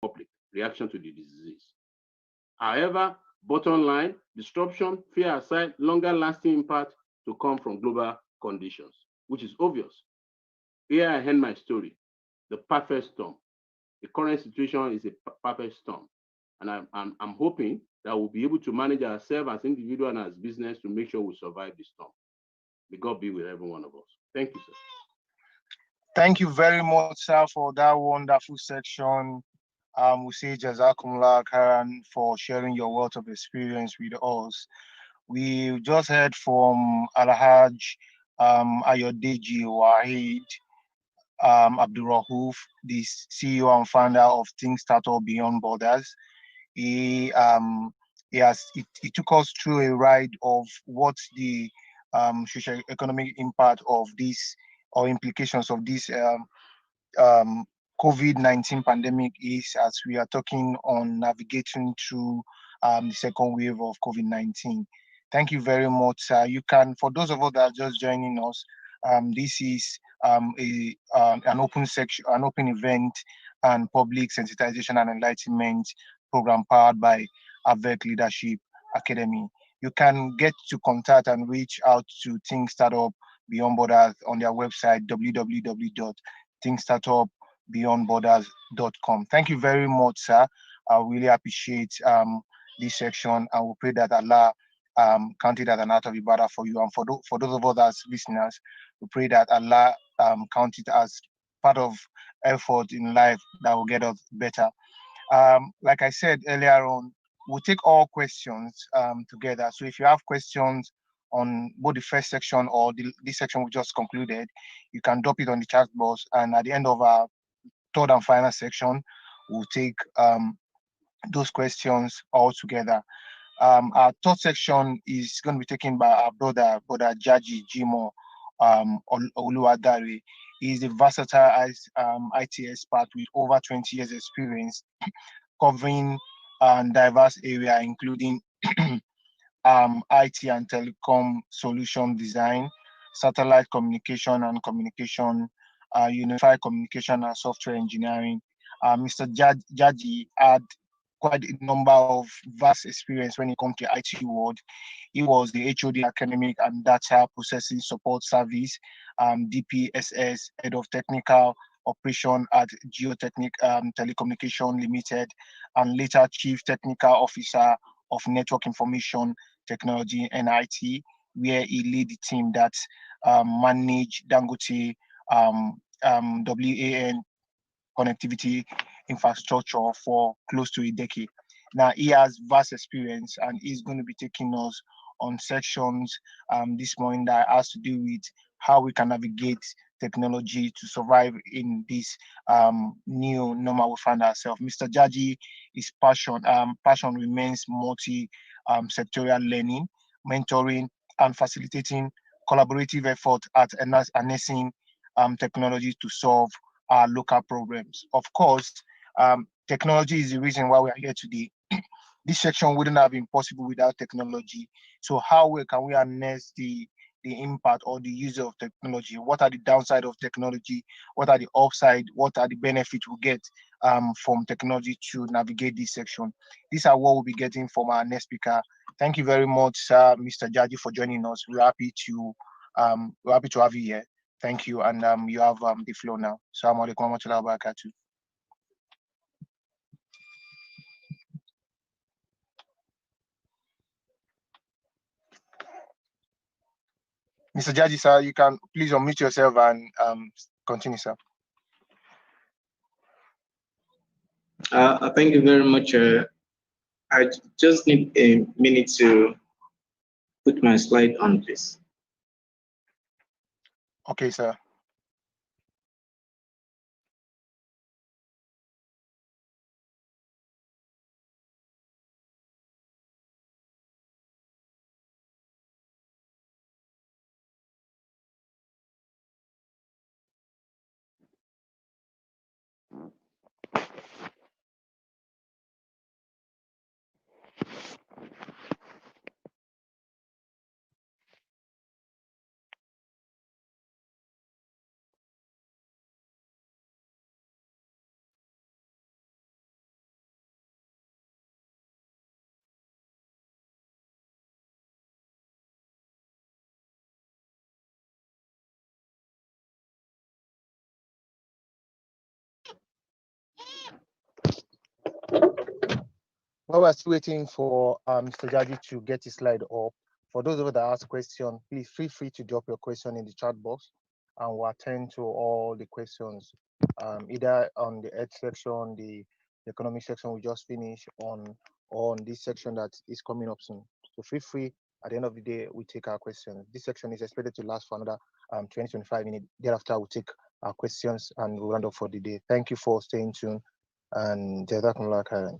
public reaction to the disease. However, bottom line, disruption, fear aside, longer lasting impact to come from global conditions, which is obvious. Here I end my story. The perfect storm. The current situation is a perfect storm. And I'm hoping that we'll be able to manage ourselves as individuals and as business to make sure we survive the storm. May God be with every one of us. Thank you, sir. Thank you very much, sir, for that wonderful section. We say Jazakumullah Kharan for sharing your wealth of experience with us. We just heard from Alhaj Ayodeji Wahid Abdul Rahuf, the CEO and founder of Think Startup Beyond Borders. He he took us through a ride of what the social economic impact of this or implications of this um, COVID-19 pandemic is, as we are talking on navigating through the second wave of COVID-19. Thank you very much, sir. You can, for those of us that are just joining us, this is an open section, an open event and public sensitization and enlightenment program powered by Havek Leadership Academy. You can get to contact and reach out to Think Startup Beyond Borders on their website www.thinkstartupbeyondborders.com. Thank you very much, sir. I really appreciate this section, and we pray that Allah count it as an act of ibadah for you, and for those of us as listeners, we pray that Allah count it as part of effort in life that will get us better. Like I said earlier on, we'll take all questions together. So if you have questions on both the first section or this section we just concluded, you can drop it on the chat box. And at the end of our third and final section, we'll take those questions all together. Our third section is going to be taken by our brother Jaji Jimo Oluwadare. He's a versatile IT expert with over 20 years experience covering diverse area, including IT and telecom solution design, satellite communication and communication, unified communication and software engineering. Mr. Jaji had quite a number of vast experience when it comes to IT world. He was the HOD Academic and Data Processing Support Service, DPSS, Head of Technical Operation at Geotechnic Telecommunication Limited, and later Chief Technical Officer of Network Information Technology (NIT), where he led the team that managed Dangote WAN connectivity infrastructure for close to a decade. Now he has vast experience and he's going to be taking us on sections this morning that has to do with how we can navigate technology to survive in this new normal we find ourselves. Mr. Jaji, his passion remains multi-sectorial learning, mentoring, and facilitating collaborative effort at harnessing technology to solve our local problems. Of course, technology is the reason why we are here today. This section wouldn't have been possible without technology. So how can we harness the impact or the use of technology? What are the downside of technology? What are the upside? What are the benefits we get from technology to navigate this section? These are what we'll be getting from our next speaker. Thank you very much, sir, Mr. Jaji, for joining us. We're happy to have you here. Thank you, and you have the floor now. Assalamu alaikum wa rahmatullahi wa barakatuh. Mr. Jaji, sir, you can please unmute yourself and continue, sir. Thank you very much. I just need a minute to put my slide on, please. Okay, sir. While we're still waiting for Mr. Jaji to get his slide up, for those of you that ask question, please feel free to drop your question in the chat box, and we'll attend to all the questions, either on the ed section, the economic section we just finished, or on this section that is coming up soon. So feel free. At the end of the day, we take our questions. This section is expected to last for another 20-25 minutes. Thereafter, we'll take our questions and we'll round up for the day. Thank you for staying tuned, and Jazakumullah khairan.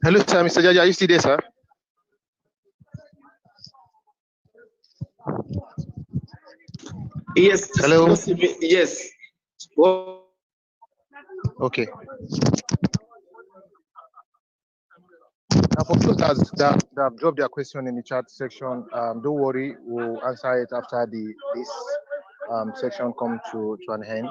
Hello, sir. Mr. Jaji, are you still there, sir? Yes. Hello. Yes. Well, Okay. Now, for those that have dropped their question in the chat section, don't worry, we'll answer it after this section comes to an end.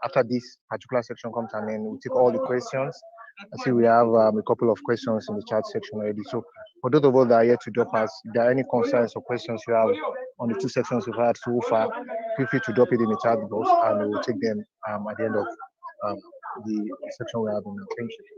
After this particular section comes to an end, we'll take all the questions. I see we have a couple of questions in the chat section already. So, for those of us that are here to drop us, if there are any concerns or questions you have on the two sections we've had so far, feel free to drop it in the chat box, and we'll take them at the end of the section we have in the Thank you.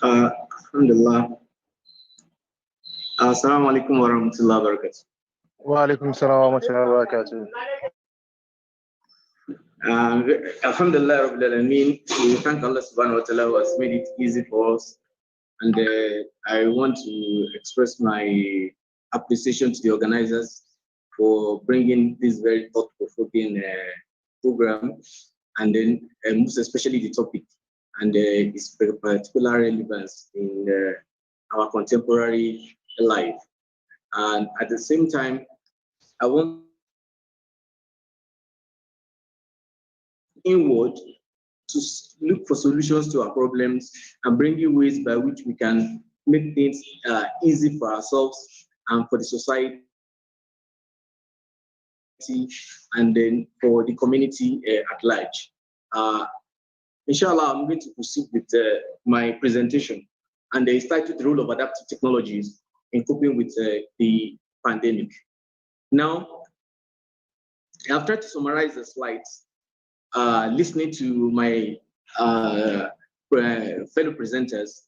Alhamdulillah. Assalamu alaikum wa rahmatullahi wa barakatuh. Wa alaikum salam wa rahmatullahi wa barakatuh. Alhamdulillah Rabbil Alameen. We thank Allah subhanahu wa ta'ala who has made it easy for us. And I want to express my appreciation to the organizers for bringing this very thought-provoking program, and then most especially the topic and its particular relevance in our contemporary life. And at the same time, I want inward to look for solutions to our problems and bring you ways by which we can make things easy for ourselves and for the society, and then for the community at large. Inshallah, I'm going to proceed with my presentation, and it's titled The Role of Adaptive Technologies in Coping with the Pandemic. Now, I've tried to summarize the slides, listening to my fellow presenters.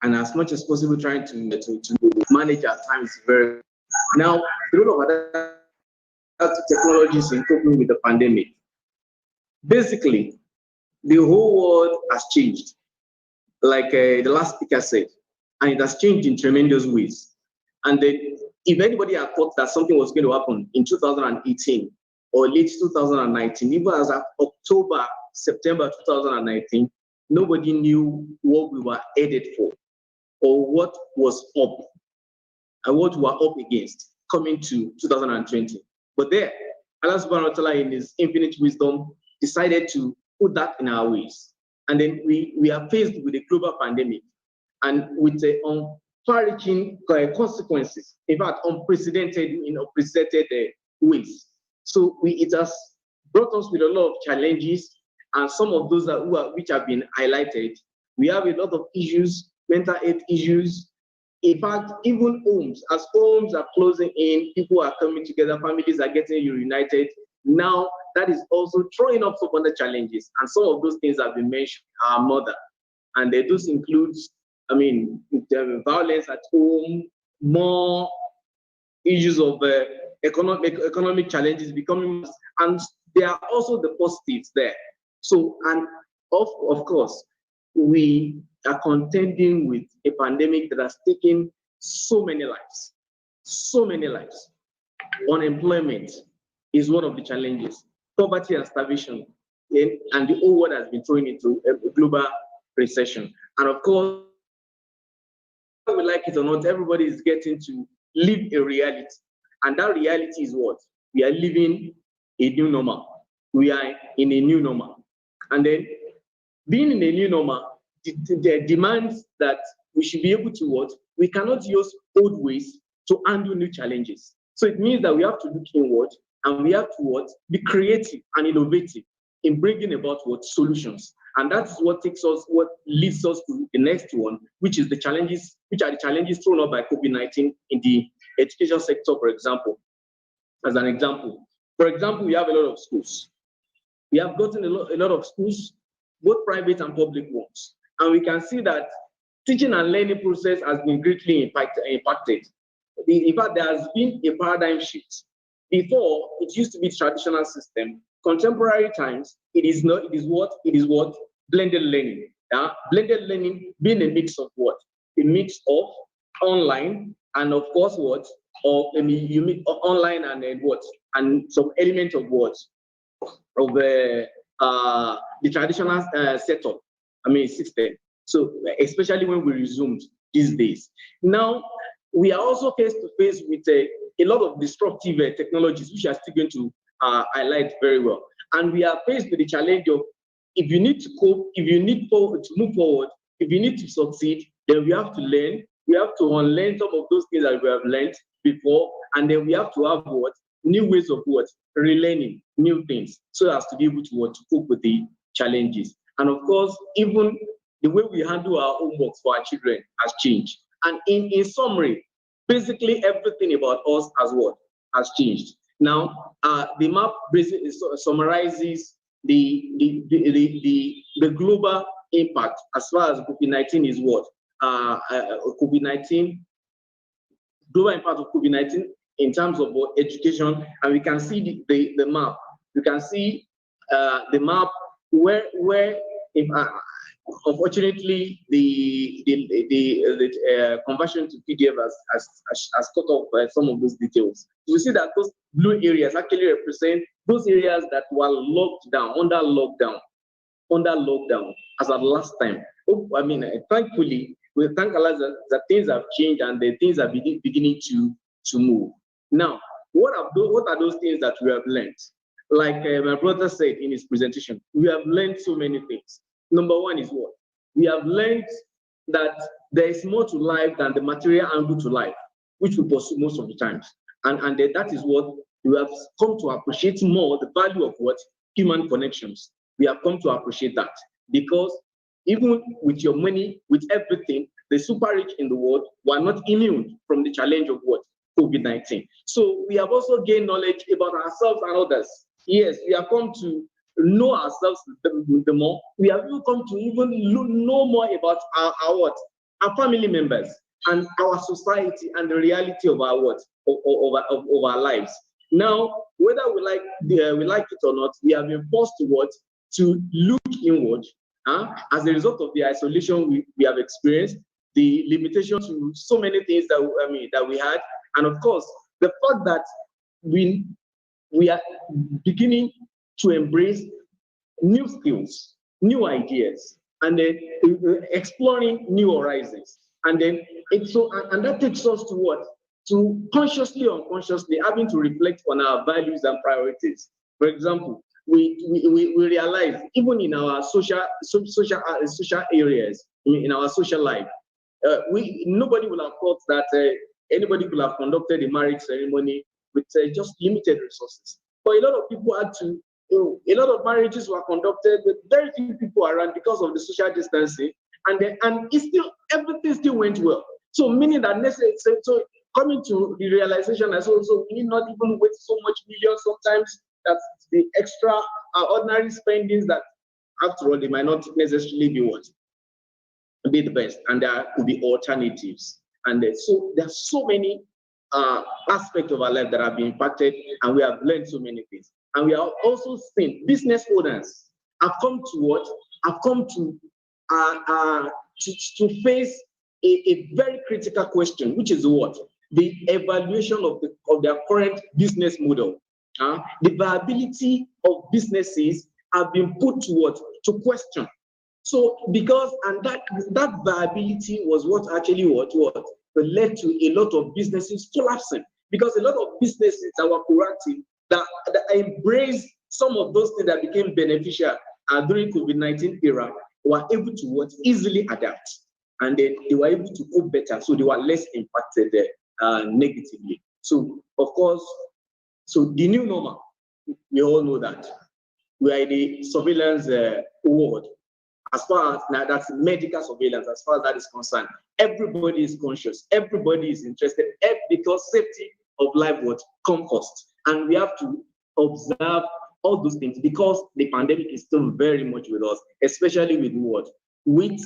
And as much as possible, trying to manage our times very. Now, the role of adaptive technologies in coping with the pandemic. Basically, the whole world has changed, like the last speaker said, and it has changed in tremendous ways. And if anybody had thought that something was going to happen in 2018 or late 2019, even as of October, September 2019, nobody knew what we were headed for or what was up and what we were up against coming to 2020. But there, Allah subhanahu wa ta'ala in his infinite wisdom decided to put that in our ways. And then we are faced with a global pandemic and with far-reaching consequences, in fact, unprecedented ways. So it has brought us with a lot of challenges, and some of those which have been highlighted. We have a lot of issues, mental health issues. In fact, even homes, as homes are closing in, people are coming together, families are getting reunited. Now, that is also throwing up some other challenges. And some of those things have been mentioned, our mother. And those includes, violence at home, more issues of economic challenges becoming, and there are also the positives there. So, and of course, we are contending with a pandemic that has taken so many lives. Unemployment is one of the challenges. Poverty and starvation, and the whole world has been thrown into a global recession. And of course, we like it or not, everybody is getting to live a reality. And that reality is what? We are living a new normal. We are in a new normal. And then being in a new normal, the demands that we should be able to what? We cannot use old ways to handle new challenges. So it means that we have to look inward and we have to what? Be creative and innovative in bringing about what? Solutions. And that's what leads us to the next one, which are the challenges thrown up by COVID-19 in the education sector, for example. As an example, for example, we have a lot of schools. We have gotten a lot of schools, both private and public ones. And we can see that teaching and learning process has been greatly impacted. In fact, there has been a paradigm shift. Before, it used to be traditional system. Contemporary times, it is what? Blended learning. Blended learning being a mix of what? A mix of online and of course what? Or you meet online and what? And some element of what? Of the traditional setup, system. So especially when we resumed these days. Now, we are also face to face with a lot of disruptive technologies, which are still going to highlight very well. And we are faced with the challenge of, if you need to cope, if you need to move forward, if you need to succeed, then we have to learn. We have to unlearn some of those things that we have learned before, and then we have to have what? New ways of what? Relearning new things, so as to be able to cope with the challenges. And of course, even the way we handle our homework for our children has changed. And in summary, basically everything about us has changed. Now, the map basically summarizes the global impact as far as COVID-19 is what? COVID-19, global impact of COVID-19 in terms of education, and we can see the map. You can see the map where if, unfortunately the conversion to PDF has cut off some of those details. You see that those blue areas actually represent those areas that were locked down, under lockdown as at last time. I mean, thankfully, we thank Allah that things have changed and the things are beginning to move. Now, what are those things that we have learned? Like my brother said in his presentation, we have learned so many things. Number one is what? We have learned that there is more to life than the material angle to life, which we pursue most of the times. And that is what we have come to appreciate more, the value of what? Human connections. We have come to appreciate that because even with your money, with everything, the super rich in the world were not immune from the challenge of what? COVID-19. So we have also gained knowledge about ourselves and others. Yes, we have come to know ourselves the more. We have even come to even know more about our family members and our society and the reality of our of our lives. Now, whether we like it or not, we have been forced to look inward. As a result of the isolation we have experienced, the limitation to so many things that we had, and of course the fact that we are beginning to embrace new skills, new ideas, and then exploring new horizons. And then and that takes us to what? To consciously or unconsciously having to reflect on our values and priorities. For example, we realize even in our social areas, in our social life, nobody will have thought that anybody could have conducted a marriage ceremony with just limited resources. But a lot of people had to. A lot of marriages were conducted with very few people around because of the social distancing, and everything still went well. So meaning that so coming to the realization that so we need not even waste so much millions sometimes. That's the extra ordinary spendings that, after all, they might not necessarily be the best, and there could be alternatives. And so there are so many aspects of our life that have been impacted, and we have learned so many things. And we have also seen business owners have come to face a very critical question, which is what? The evaluation of their current business model. The viability of businesses have been put to question. So that viability was what actually led to a lot of businesses collapsing, because a lot of businesses that were proactive, that embraced some of those things that became beneficial during COVID-19 era, were able to easily adapt, and then they were able to cope better, so they were less impacted negatively. So of course, the new normal, we all know that we are in the surveillance world. As far as now, that's medical surveillance. As far as that is concerned, everybody is conscious, everybody is interested, because safety of life would come first. And we have to observe all those things because the pandemic is still very much with us, especially with With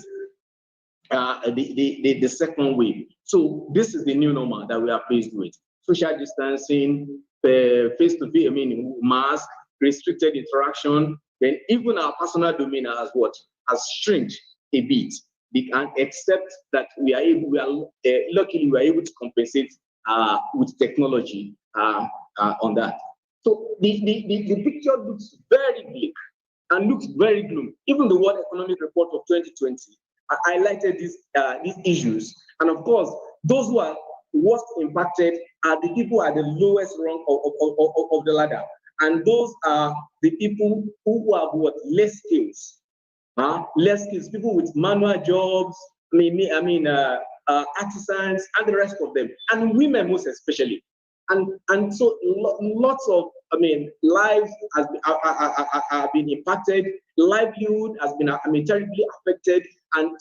the second wave. So this is the new normal that we are faced with. Social distancing, face-to-face, mask, restricted interaction. Then even our personal domain has shrunk a bit. Except that luckily we are able to compensate with technology on that. So the picture looks very bleak and looks very gloomy. Even the World Economic Report of 2020 highlighted these issues. And of course, those who are worst impacted are the people at the lowest rung of the ladder. And those are the people who have less skills. Less skills, people with manual jobs, artisans, and the rest of them, and women most especially. And so lots of lives have been impacted, livelihood has been terribly affected, and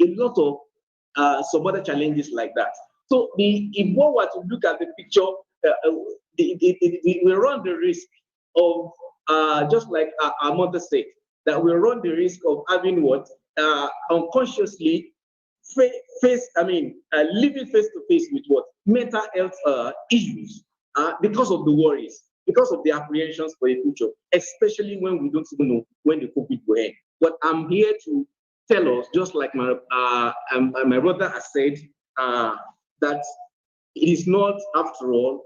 a lot of some other challenges like that. So if one were to look at the picture, we run the risk of, just like our mother said, that we run the risk of having what, unconsciously living face to face with what, mental health issues, because of the worries, because of the apprehensions for the future, especially when we don't even know when the COVID will end. But I'm here to tell us, just like my brother has said, that it is not, after all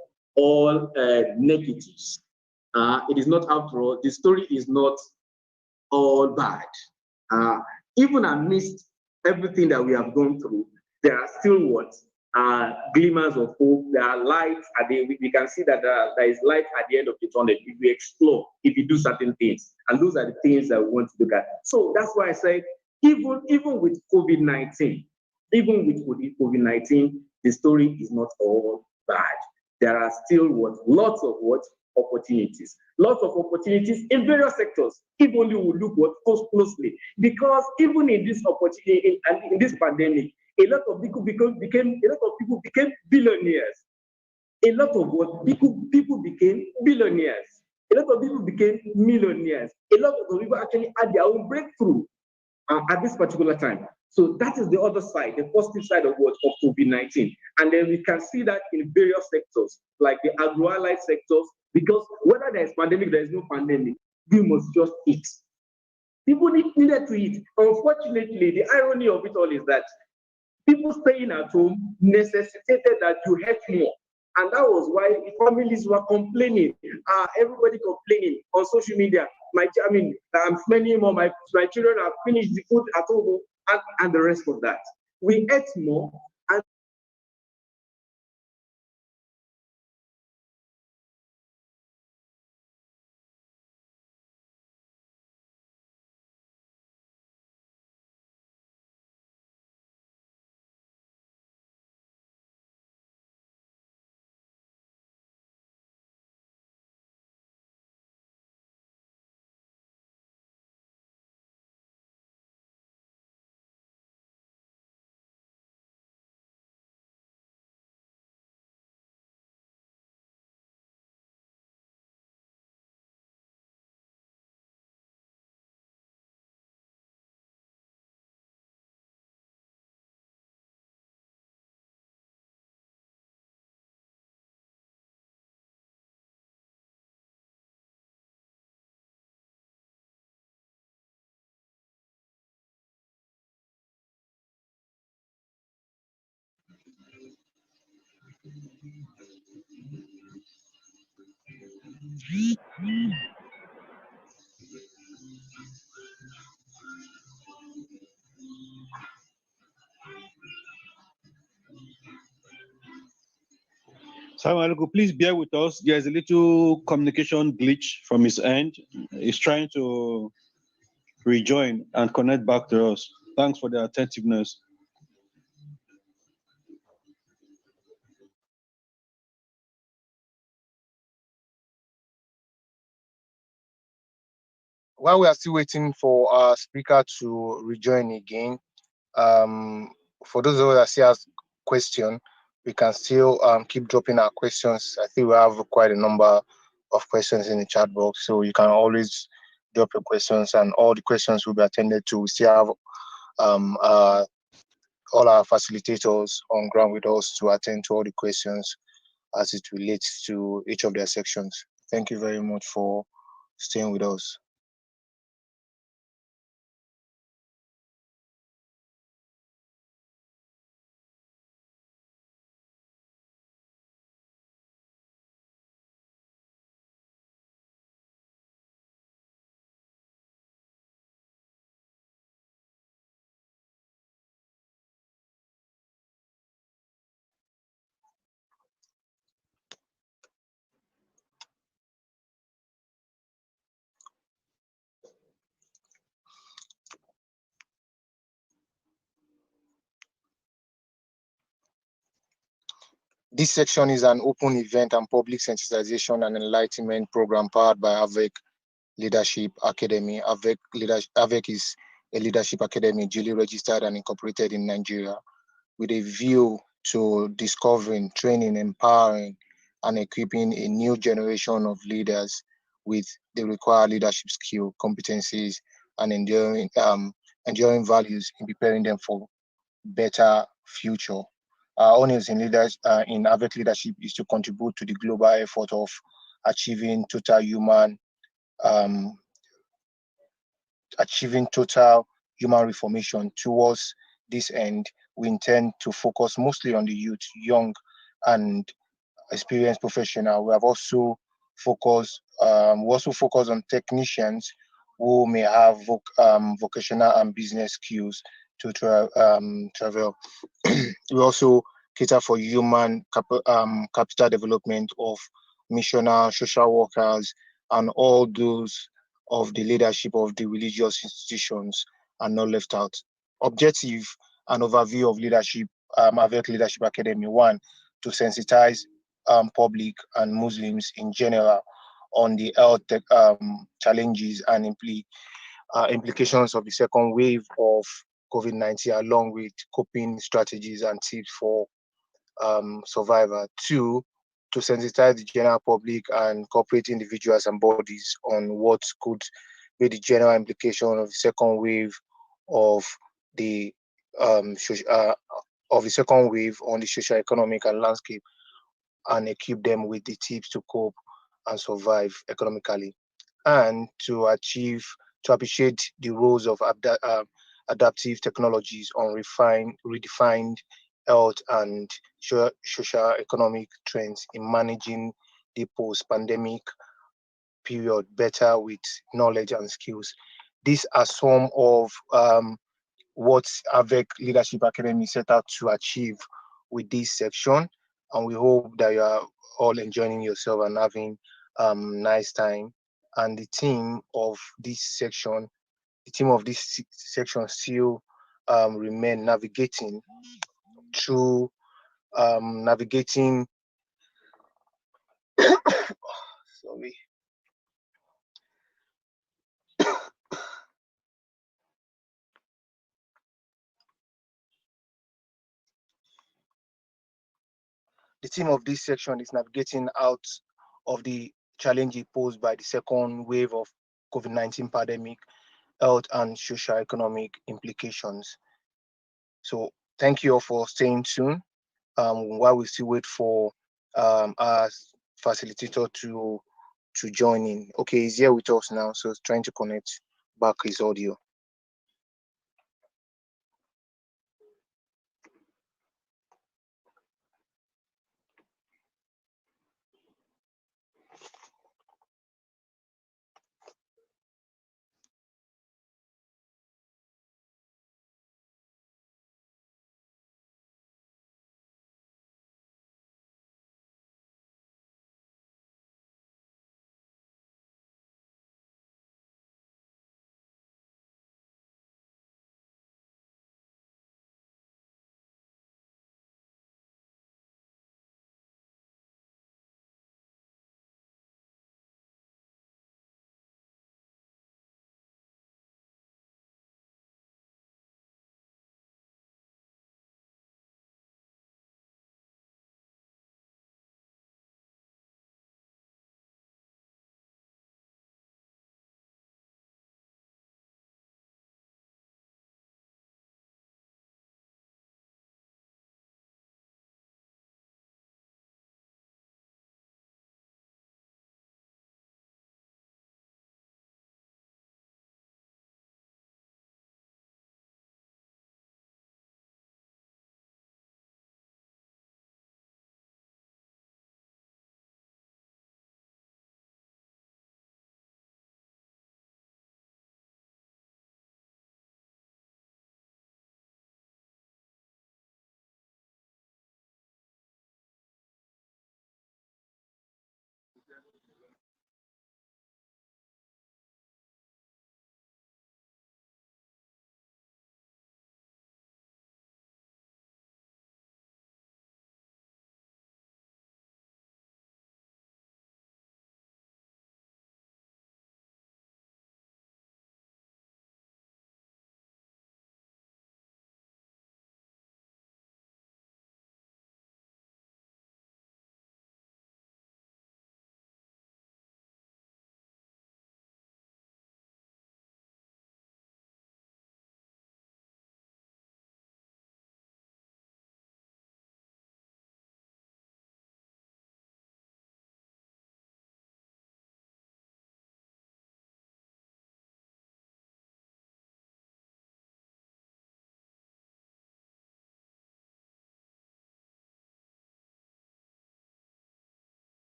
negatives. It is not, after all, the story is not all bad. Even amidst everything that we have gone through, there are still what, glimmers of hope. There are lights at we can see that there is light at the end of the tunnel if we explore, if we do certain things, and those are the things that we want to look at. So that's why I said, even with COVID-19, the story is not all bad. There are still lots of opportunities. Lots of opportunities in various sectors, if only we look closely. Because even in this opportunity, in this pandemic, a lot of people became billionaires. A lot of people became billionaires. A lot of people became millionaires. A lot of people actually had their own breakthrough at this particular time. So that is the other side, the positive side of COVID-19. And then we can see that in various sectors, like the agro-allied sectors, because whether there is pandemic, there is no pandemic, we must just eat. People needed to eat. Unfortunately, the irony of it all is that people staying at home necessitated that you ate more. And that was why families were complaining, everybody complaining on social media. I'm spending more, my children have finished the food at home, and the rest of that. We ate more, and Salam alaikum. Please bear with us. There's a little communication glitch from his end. He's trying to rejoin and connect back to us. Thanks for the attentiveness. While we are still waiting for our speaker to rejoin again, for those of us that still ask question, we can still keep dropping our questions. I think we have quite a number of questions in the chat box, so you can always drop your questions, and all the questions will be attended to. We still have all our facilitators on ground with us to attend to all the questions as it relates to each of their sections. Thank you very much for staying with us. This section is an open event and public sensitization and enlightenment program powered by Havek Leadership Academy. Havek is a leadership academy duly registered and incorporated in Nigeria with a view to discovering, training, empowering, and equipping a new generation of leaders with the required leadership skill, competencies, and enduring values in preparing them for better future. Our honors in leaders in Havek leadership is to contribute to the global effort of achieving um, total human reformation. Towards this end, we intend to focus mostly on the youth, young and experienced professional. We also focus on technicians who may have vocational and business skills to travel. We also cater for capital development of missional social workers and all those of the leadership of the religious institutions are not left out. Objective and overview of leadership, Avec Leadership Academy. One, to sensitize public and Muslims in general on the health challenges and implications of the second wave of COVID-19, along with coping strategies and tips for survivor. Two, to sensitize the general public and corporate individuals and bodies on what could be the general implication of the second wave of the second wave on the social, economic, and landscape, and equip them with the tips to cope and survive economically, and to appreciate the roles of adaptive technologies on redefined health and social economic trends in managing the post-pandemic period better with knowledge and skills. These are some of what Avec Leadership Academy set out to achieve with this section, and we hope that you are all enjoying yourself and having nice time. And the team of this section still remain navigating through navigating sorry the team of this section is navigating out of the challenges posed by the second wave of COVID-19 pandemic, health and social economic implications. So thank you all for staying tuned while we still wait for our facilitator to join in. Okay, he's here with us now, so trying to connect back his audio.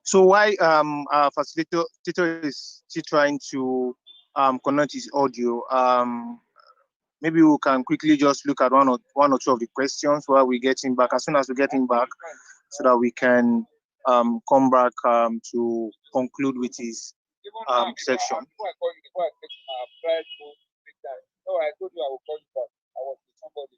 So why our facilitator is still trying to connect his audio, maybe we can quickly just look at one or two of the questions while we get him back. As soon as we get him back, so that we can come back to conclude with his section. I told you I will call you back. I was with somebody.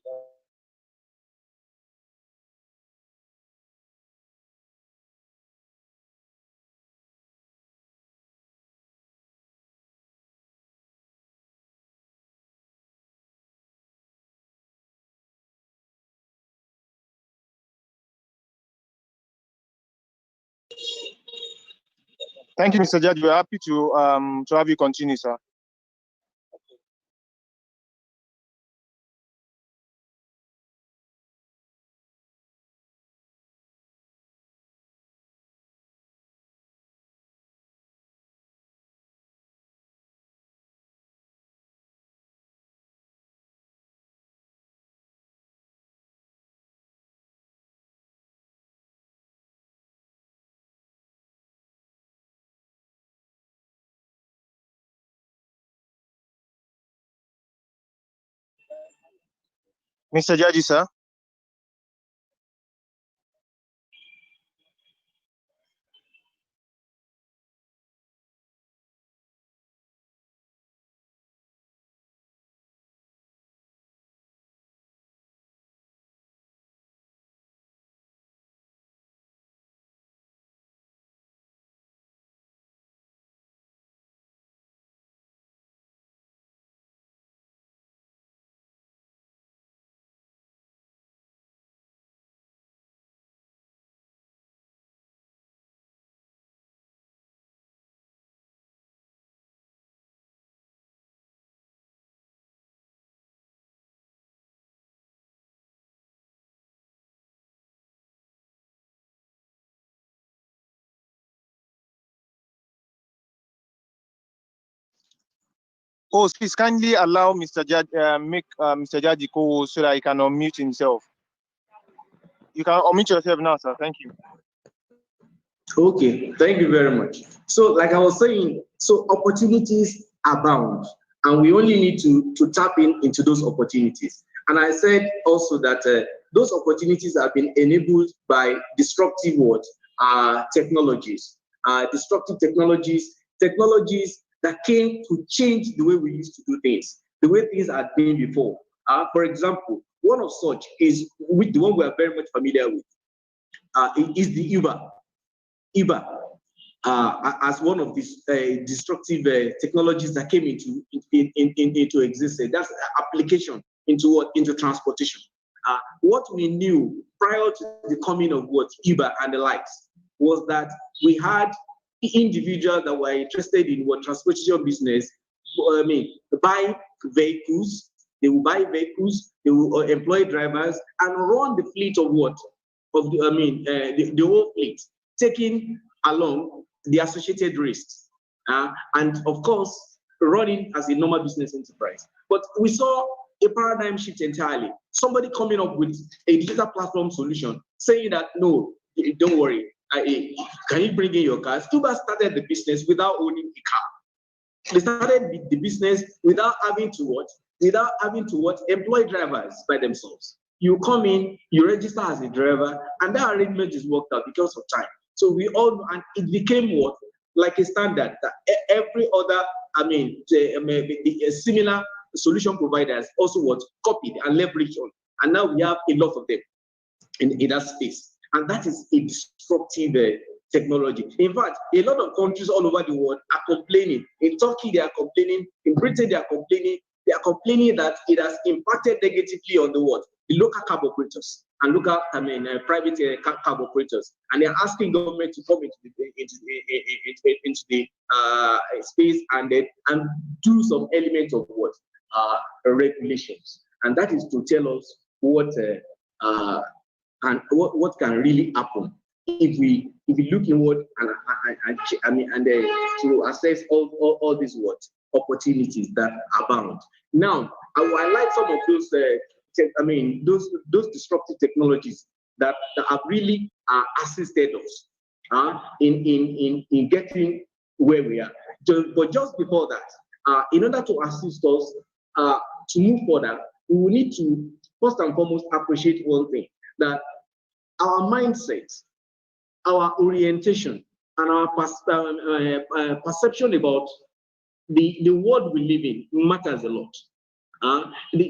Thank you, Mr. Judge. We're happy to have you continue, sir. Mr. Judge, sir. Oh, please kindly allow Mr. Judge make Mr. Judge go so that he can unmute himself. You can unmute yourself now, sir. Thank you. Okay, thank you very much. So, like I was saying, so opportunities abound, and we only need to tap into those opportunities. And I said also that those opportunities have been enabled by disruptive technologies, disruptive technologies that came to change the way we used to do things, the way things had been before. For example, one of such is with the one we are very much familiar with, is the Uber, as one of these destructive technologies that came into existence. That's application into transportation. What we knew prior to the coming of Uber and the likes was that we had individuals that were interested in transportation business. Buy vehicles. They will buy vehicles. They will employ drivers and run the fleet of the whole fleet, taking along the associated risks, and of course, running as a normal business enterprise. But we saw a paradigm shift entirely. Somebody coming up with a digital platform solution saying that, no, don't worry, can you bring in your cars? Uber started the business without owning a car. They started the business without having to employ drivers by themselves. You come in, you register as a driver, and that arrangement is worked out because of time. So we all know, and it became like a standard that every other, similar solution providers also copied and leveraged on. And now we have a lot of them in that space. And that is a disruptive technology. In fact, a lot of countries all over the world are complaining. In Turkey, they are complaining. In Britain, they are complaining. They are complaining that it has impacted negatively on the local cab operators and local, private cab operators. And they are asking government to come into the space and do some elements of regulations. And that is to tell us what can really happen if we look inward and to assess all these opportunities that abound. Now, I will highlight some of those those disruptive technologies that have really assisted us. in getting where we are. But just before that, in order to assist us to move further, we will need to first and foremost appreciate one thing, that our mindset, our orientation, and our perception about the world we live in matters a lot. The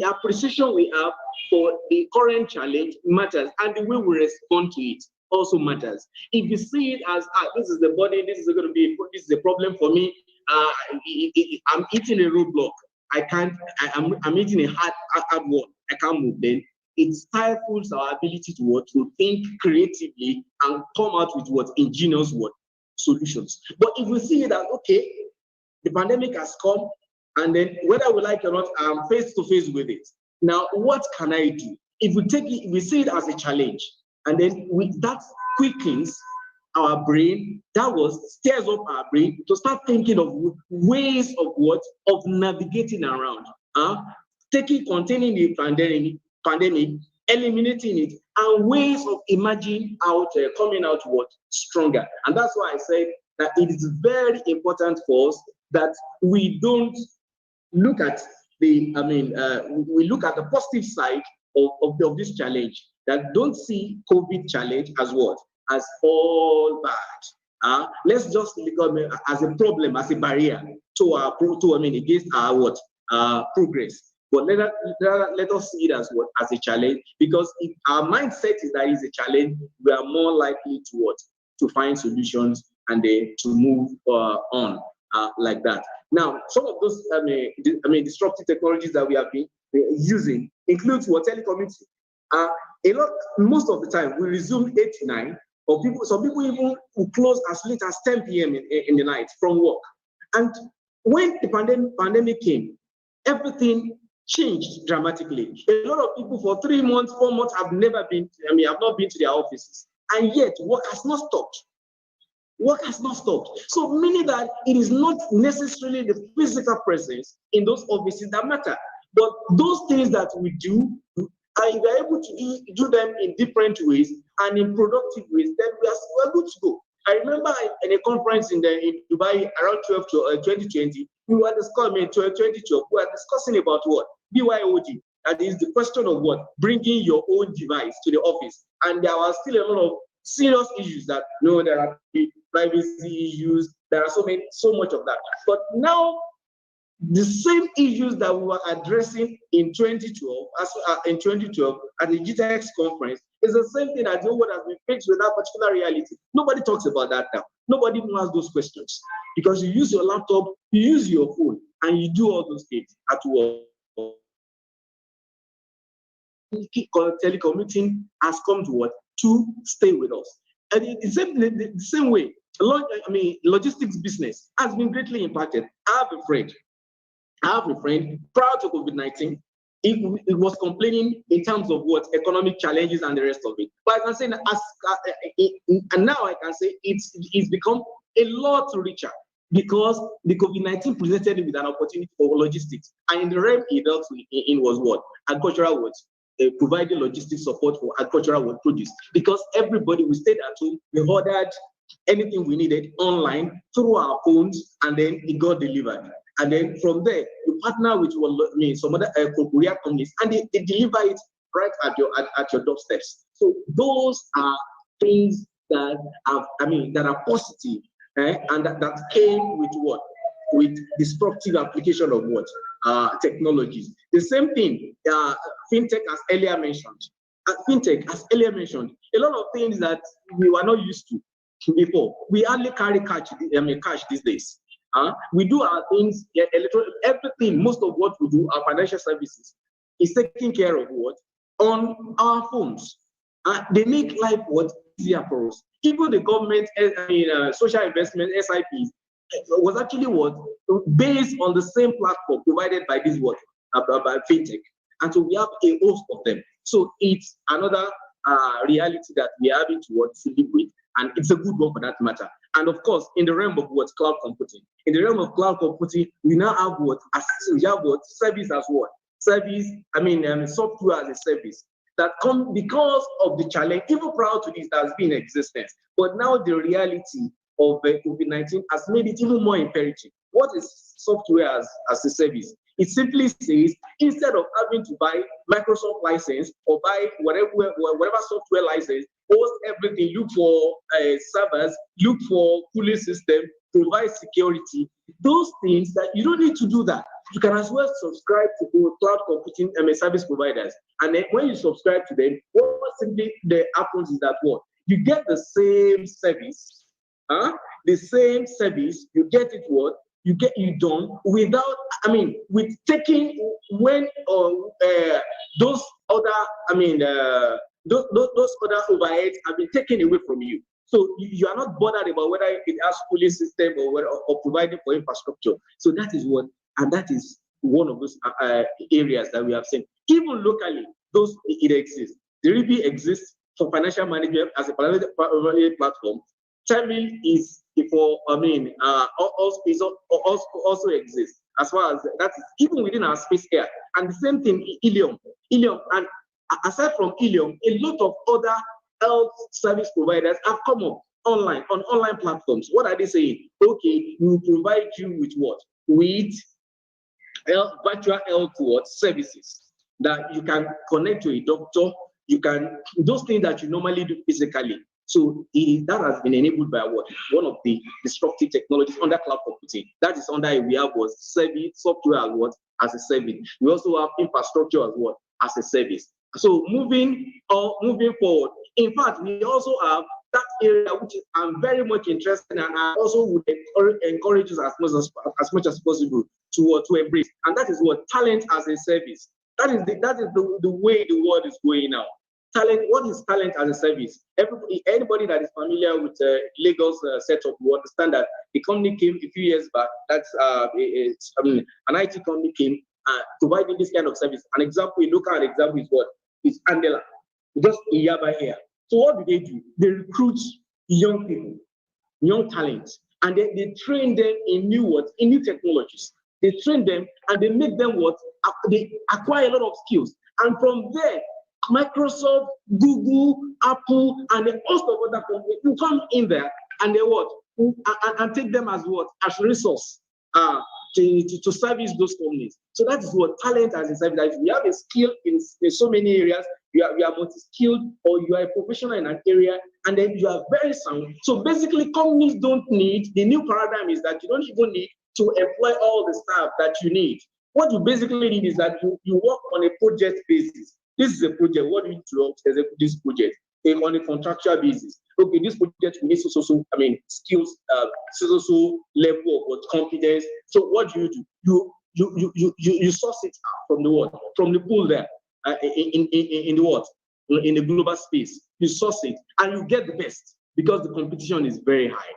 appreciation we have for the current challenge matters, and the way we respond to it also matters. If you see it as this is the body, this is going to be this is a problem for me. I'm eating a roadblock. I'm eating a hard wall. I can't move. Then it stifles our ability to think creatively and come out with ingenious solutions. But if we see that, okay, the pandemic has come, and then whether we like it or not, I'm face to face with it. Now, what can I do? If we see it as a challenge, and then that quickens our brain, stirs up our brain to start thinking of ways of navigating around, containing the pandemic, eliminating it, and ways of emerging out, coming out stronger. And that's why I said that it is very important for us that we don't look at we look at the positive side of this challenge. That don't see COVID challenge as as all bad. Let's just look at it as a problem, as a barrier against our progress. But let us see it as as a challenge, because if our mindset is that it's a challenge, we are more likely to find solutions and then to move on like that. Now, some of those disruptive technologies that we have been using includes telecommuting. Most of the time we resume 8 to 9, or some people even will close as late as 10 p.m. in the night from work. And when the pandemic came, everything changed dramatically. A lot of people for 3 months, 4 months have not been to their offices, and yet work has not stopped. Work has not stopped. So meaning that it is not necessarily the physical presence in those offices that matter, but those things that we do, and we are able to do them in different ways and in productive ways, then we are good to go. I remember in a conference in Dubai around 2020, we were discussing 2012. We were discussing about BYOD. That is the question of bringing your own device to the office, and there was still a lot of serious issues that there are privacy issues. There are so much of that. But now the same issues that we were addressing in 2012 at the GTX conference is the same thing that the world has been faced with that particular reality. Nobody talks about that now. Nobody even asks those questions, because you use your laptop, you use your phone, and you do all those things at work. Telecommuting has come to stay with us. And the same way, logistics business has been greatly impacted. I have a friend prior to COVID-19, it was complaining in terms of economic challenges and the rest of it. But I can say and now I can say it's become a lot richer, because the COVID-19 presented with an opportunity for logistics, and in the realm it dealt in was agricultural providing logistics support for agricultural produce, because everybody, we stayed at home, we ordered anything we needed online through our phones, and then it got delivered. And then from there, you partner with some other courier companies, and they deliver it right at your doorsteps. So those are things that are positive, and that came with disruptive application of technologies. The same thing, fintech as earlier mentioned. A lot of things that we were not used to before. We hardly carry cash these days. We do our things, everything, most of what we do, our financial services, is taken care of on our phones. They make life easier for us. Even the government, social investment, SIPs, was actually based on the same platform provided by this by fintech. And so we have a host of them. So it's another reality that we are having to live with, and it's a good one for that matter. And of course, in the realm of cloud computing. In the realm of cloud computing, we now have service as service, software as a service. that come because of the challenge. Even prior to this, that has been in existence. But now the reality of COVID-19 has made it even more imperative. What is software as a service? It simply says, instead of having to buy Microsoft license or buy whatever software license, host everything, look for servers, look for cooling system, provide security, those things that you don't need to do that. You can as well subscribe to cloud computing service providers. And then when you subscribe to them, what simply happens is that what? You get the same service, the same service, you get it what? You get it done without, with taking when those other, those other overheads have been taken away from you. So you are not bothered about whether it has cooling system or providing for infrastructure. So that is what, and that is one of those areas that we have seen. Even locally, it exists. The RIBI exists for financial management as a platform. Timing is for, also exists as far as that is even within our space here. And the same thing, Ilium, and aside from Ilium, a lot of other health service providers have come up on online platforms. What are they saying? Okay, we will provide you with what? With virtual health services that you can connect to a doctor. You can, those things that you normally do physically. So that has been enabled by what? One of the disruptive technologies under cloud computing. That is under we have what? Service, software as what? As a service. We also have infrastructure as what? As a service. So moving forward, in fact, we also have that area which I'm very much interested in, and I also would encourage us as much as possible to embrace, and that is what? Talent as a service. That is the way the world is going now. Talent. What is talent as a service? Anybody that is familiar with Lagos setup will understand that the company came a few years back. That's an IT company came providing this kind of service. An example, a local example is what? Is Andela, just in Yaba here. So what do? They recruit young people, young talents, and they train them in new technologies. They train them and they make them what? They acquire a lot of skills. And from there, Microsoft, Google, Apple, and a host of other companies will come in there and they what? And take them as what? As resource to service those companies. So that is what talent as a service. If you have a skill in so many areas, you are multi-skilled, or you are a professional in an area, and then you are very sound. So basically, companies don't need, the new paradigm is that you don't even need to employ all the staff that you need. What you basically need is that you work on a project basis. This is a project. What do you need to execute this project on a contractual basis? Okay, this project we need skills, so level of competence. So what do? You source it from the what? From the pool there, in the what? In the global space. You source it and you get the best because the competition is very high.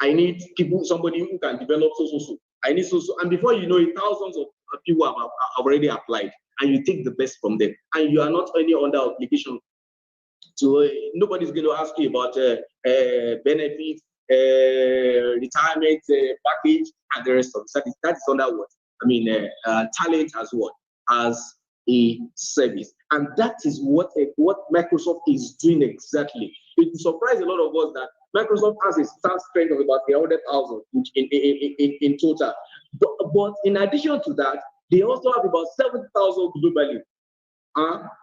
I need somebody who can develop so. I need so, and before you know it, thousands of people have already applied, and you take the best from them, and you are not any under obligation. So nobody's going to ask you about benefits, retirement package, and the rest of it. That is under what? Talent as what? As a service, and that is what Microsoft is doing exactly. It will surprise a lot of us that Microsoft has a staff strength of about 100,000 in total. But in addition to that, they also have about 7,000 globally.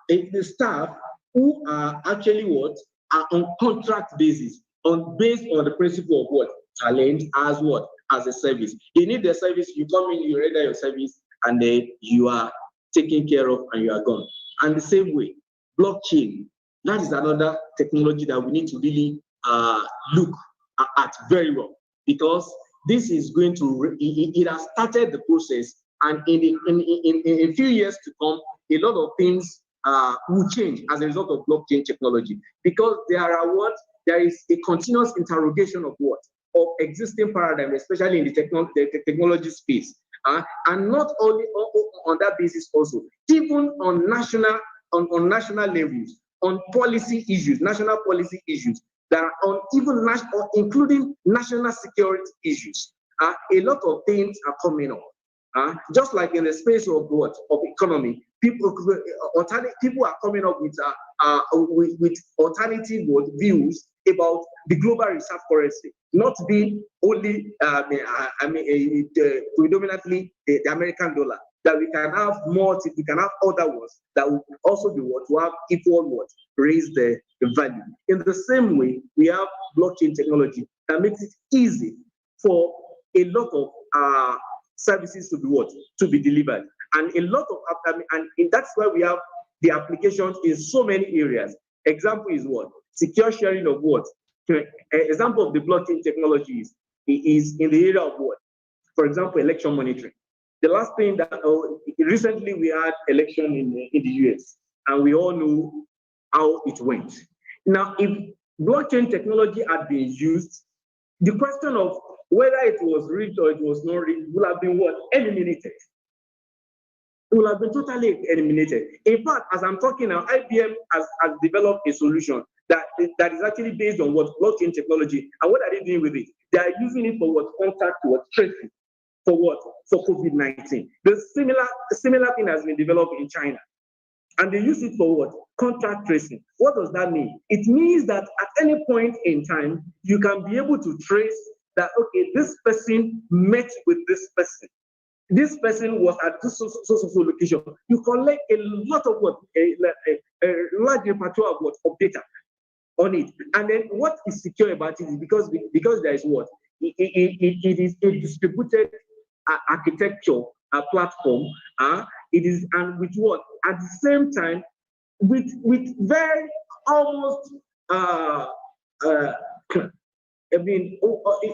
The staff who are actually what? Are on contract basis, based on the principle of what? Talent as what? As a service. They need their service, you come in, you render your service, and then you are taken care of and you are gone. And the same way, blockchain, that is another technology that we need to really look at very well, because this is going to, it has started the process, and in a few years to come, a lot of things will change as a result of blockchain technology, because there is a continuous interrogation of existing paradigm, especially in the technology space, and not only on that basis, also even on national levels, on policy issues, national policy issues that are on even national, including national security issues. A lot of things are coming up. Just like in the space of economy, people are coming up with alternative views about the global reserve currency, not being only predominantly the American dollar. That we can have we can have other ones that will also be to have equal raise the value. In the same way, we have blockchain technology that makes it easy for a lot of services to be delivered, and a lot of and that's why we have the applications in so many areas. Example is secure sharing of example of the blockchain technologies is in the area of for example, election monitoring. The last thing that recently we had election in the US, and we all know how it went. Now, if blockchain technology had been used, the question of whether it was rigged or it was not rigged would have been eliminated. It will have been totally eliminated. In fact, as I'm talking now, IBM has developed a solution that is actually based on blockchain technology. And what are they doing with it? They are using it for contact tracing. For COVID-19. The similar thing has been developed in China. And they use it for contact tracing. What does that mean? It means that at any point in time, you can be able to trace that, okay, this person met with this person. This person was at this so location. You collect a lot of a large repertoire of data on it. And then what is secure about it is because there is it is a distributed architecture platform. It is, and with at the same time with very almost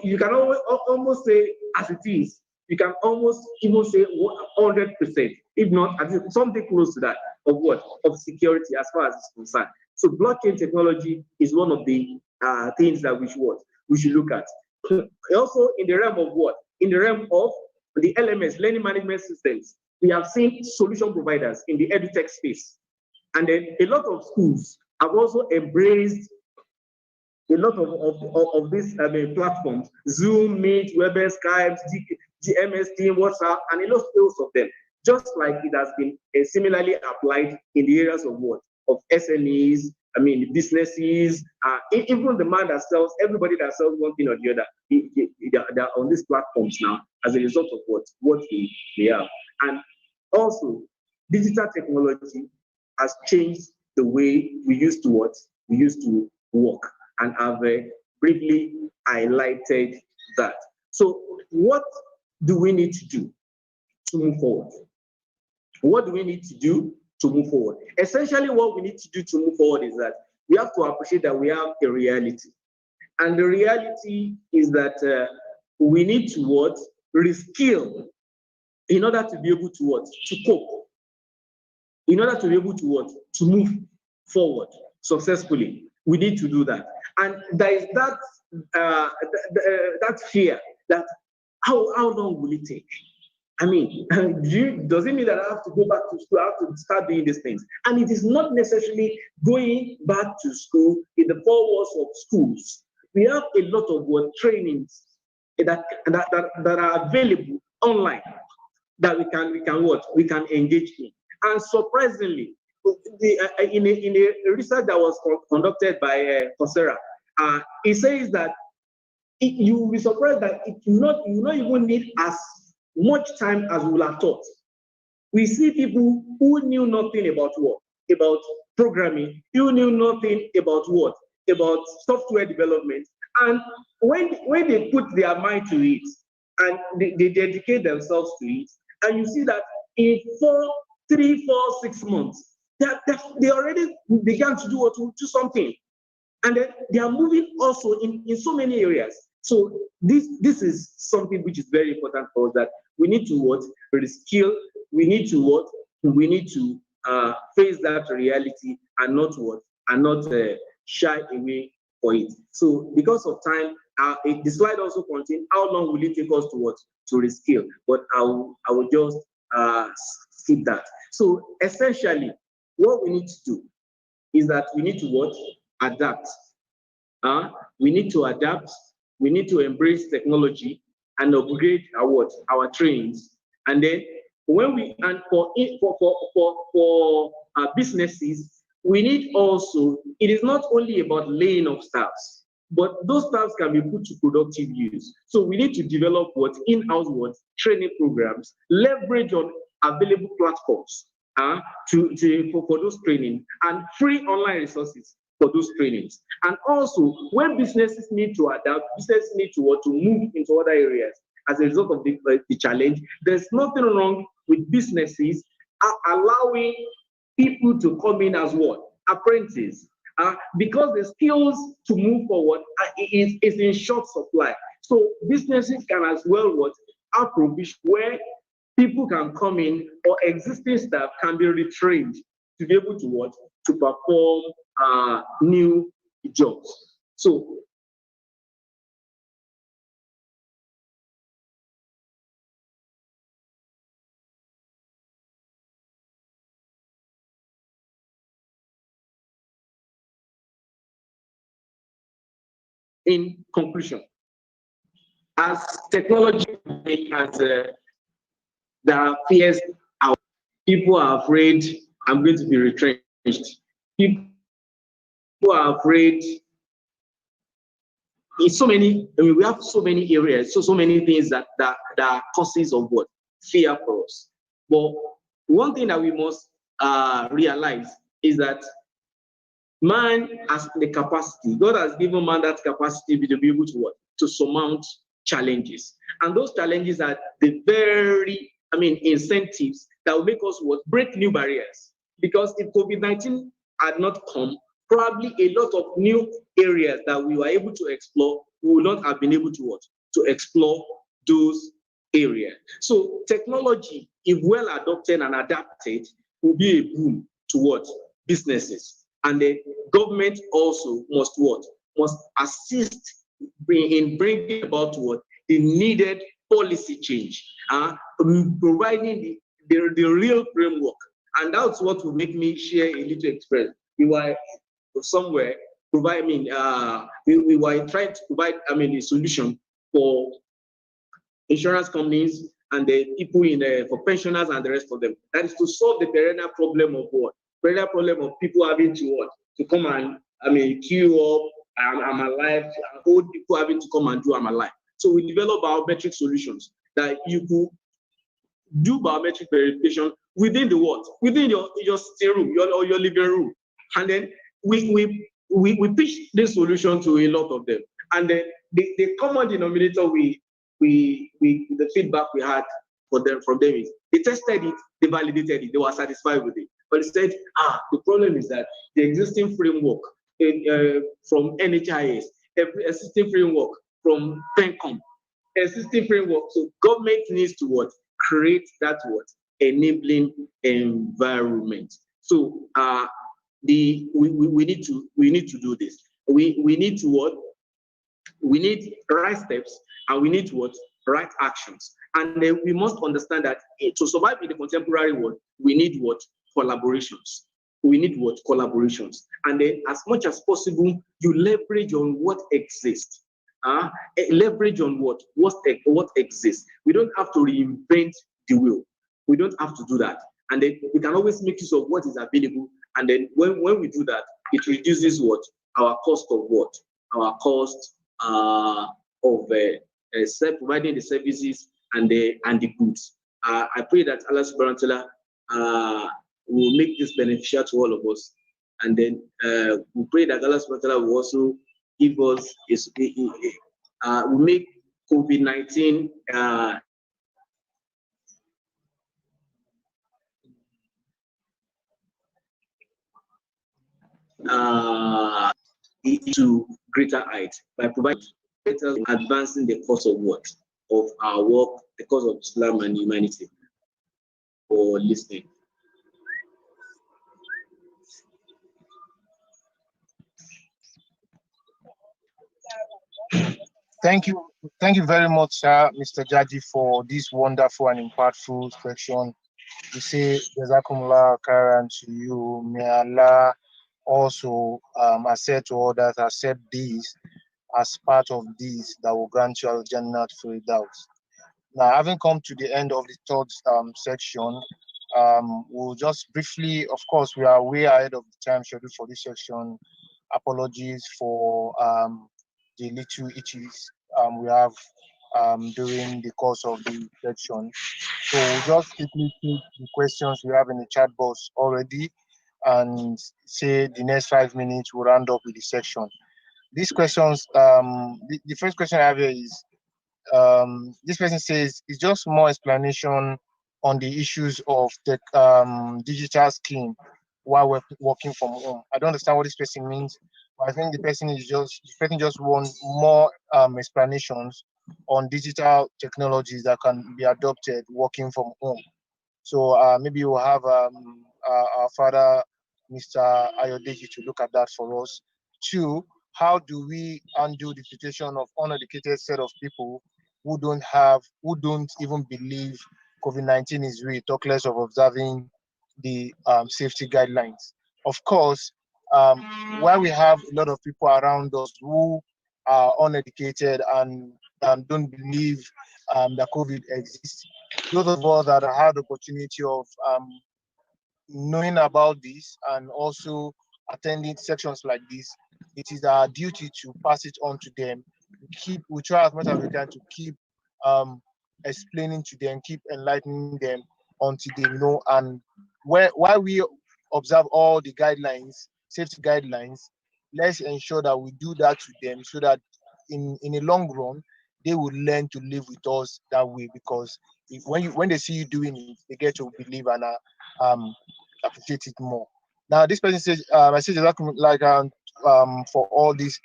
you can almost say as it is. You can almost even say 100%, if not at least something close to that of security as far as it's concerned. So blockchain technology is one of the things that we should look at. Also in the realm of in the realm of the LMS, learning management systems, we have seen solution providers in the edutech space. And then a lot of schools have also embraced a lot of these platforms, Zoom, Meet, WebEx, Skype, MS Team, WhatsApp, and a lot of them, just like it has been similarly applied in the areas of SMEs, businesses, even the man that sells, everybody that sells one thing or the other, they're on these platforms now as a result of what they have. And also, digital technology has changed the way we used to work, and I've briefly highlighted that. So what do we need to do to move forward? What do we need to do to move forward? Essentially, what we need to do to move forward is that we have to appreciate that we have a reality. And the reality is that we need to reskill in order to be able to cope, in order to be able to move forward successfully. We need to do that. And there is that fear that how long will it take? Does it mean that I have to go back to school? I have to start doing these things? And it is not necessarily going back to school in the 4 walls of schools. We have a lot of trainings that are available online that we can engage in. And surprisingly, in a research that was conducted by Coursera, it says that you will be surprised that you not even need as much time as we will have thought. We see people who knew nothing about programming, who knew nothing about software development, and when they put their mind to it and they dedicate themselves to it, and you see that in 3, 4, 6 months, they already began to do something, and then they are moving also in so many areas. So this is something which is very important for us, that we need to reskill. We need to face that reality and not shy away for it. So because of time, the slide also contains how long will it take us to reskill, but I will just skip that. So essentially, what we need to do is that we need to adapt. We need to adapt. We need to embrace technology and upgrade our trains, and then When we and for businesses, we need also. It is not only about laying off staffs, but those staffs can be put to productive use. So we need to develop what in-house what training programs, leverage on available platforms for those training, and free online resources for those trainings. And also, when businesses need to adapt, businesses need to move into other areas as a result of the challenge, there's nothing wrong with businesses allowing people to come in as what? Apprentices. Because the skills to move forward is in short supply. So businesses can as well have provision where people can come in or existing staff can be retrained to be able to to perform new jobs. So in conclusion, as technology has there are fears out, people are afraid I'm going to be retrenched. People are afraid. In so many, we have so many areas, so many things that are causes of what? Fear for us. But one thing that we must realize is that man has the capacity. God has given man that capacity to be able to what? To surmount challenges. And those challenges are the very, incentives that will make us what? Break new barriers. Because if COVID-19 had not come, probably a lot of new areas that we were able to explore, we would not have been able to what? To explore those areas. So technology, if well adopted and adapted, will be a boom to what? Businesses. And the government also must what? Must assist in bringing about what? The needed policy change, providing the real framework. And that's what will make me share a little experience. We were somewhere provide, we were trying to provide, a solution for insurance companies and the people for pensioners and the rest of them. That is to solve the perennial problem of what? Perennial problem of people having to what? To come and queue up, I'm alive, and old people having to come and do I'm alive. So we developed biometric solutions that you could do biometric verification within the what? Within your sitting room, your living room. And then we pitched this solution to a lot of them. And then the common denominator the feedback we had from them is they tested it, they validated it, they were satisfied with it. But they said, the problem is that the existing framework from NHIS, existing framework from PENCOM, existing framework. So government needs to what? Create that what? Enabling environment. So we need to do this. We need to what? We need right steps and we need what? Right actions. And then we must understand that to survive in the contemporary world, we need what? Collaborations. We need what? Collaborations. And then as much as possible, you leverage on what exists. Leverage on what exists. We don't have to reinvent the wheel. We don't have to do that. And then we can always make use of what is available. And then when we do that, it reduces what? Our cost of what? Our cost of providing the services and the goods. I pray that Allah subhanahu wa ta'ala will make this beneficial to all of us. And then we pray that Allah subhanahu wa ta'ala will also give us, will make COVID-19 to greater heights by providing advancing the cause of what? Of our work, the cause of Islam and humanity. For listening. Thank you very much, sir, Mr. Jaji, for this wonderful and impactful section. We say Jazakumullah khairan to you. May Allah also accept to others, accept these as part of these that will grant you Al Jannat Firdaus. Now, having come to the end of the third section, we'll just briefly, of course, we are way ahead of the time scheduled for this section. Apologies for the little itches we have during the course of the section. So we'll just quickly take the questions we have in the chat box already and say the next 5 minutes we'll round up with the section. These questions, the first question I have here is, this person says it's just more explanation on the issues of the digital scheme while we're working from home. I don't understand what this person means, but I think the person just wants more explanations on digital technologies that can be adopted working from home. So maybe we'll have our father, Mr. Ayodeji, to look at that for us. Two, how do we undo the situation of uneducated set of people who don't even believe COVID-19 is real, talk less of observing the safety guidelines. Of course, while we have a lot of people around us who are uneducated and don't believe that COVID exists, those of us that had the opportunity of knowing about this and also attending sections like this, it is our duty to pass it on to them. We try as much as we can to keep um, explaining to them, keep enlightening them until they know. And while we observe all the guidelines, safety guidelines, let's ensure that we do that to them so that in a long run, they will learn to live with us that way. Because when they see you doing it, they get to believe and appreciate it more. Now, this person says, I said for all this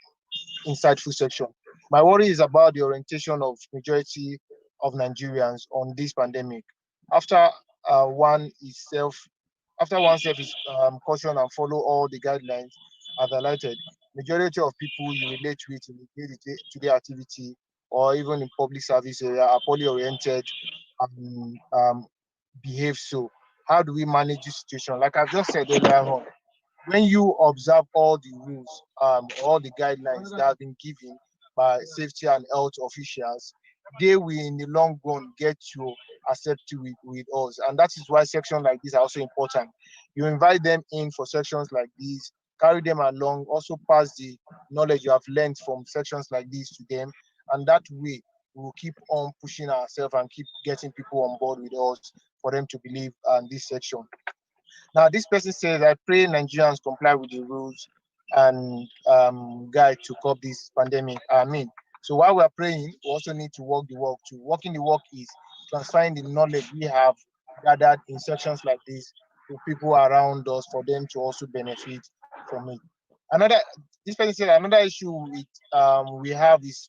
insightful section. My worry is about the orientation of majority of Nigerians on this pandemic. After one is self, after oneself is caution and follow all the guidelines as highlighted, majority of people you relate with in the day-to-day activity or even in public service area are poorly oriented and behave so. How do we manage this situation? Like I've just said earlier on, when you observe all the rules, all the guidelines that have been given by safety and health officials, they will in the long run get to accept it with us. And that is why sections like this are also important. You invite them in for sections like these, carry them along, also pass the knowledge you have learned from sections like this to them. And that way, we will keep on pushing ourselves and keep getting people on board with us for them to believe in this section. Now, this person says, I pray Nigerians comply with the rules and guide to curb this pandemic. Amen. So while we're praying, we also need to walk the walk too. Walking the walk is transferring the knowledge we have gathered in sections like this to people around us for them to also benefit from it. This person said another issue we have is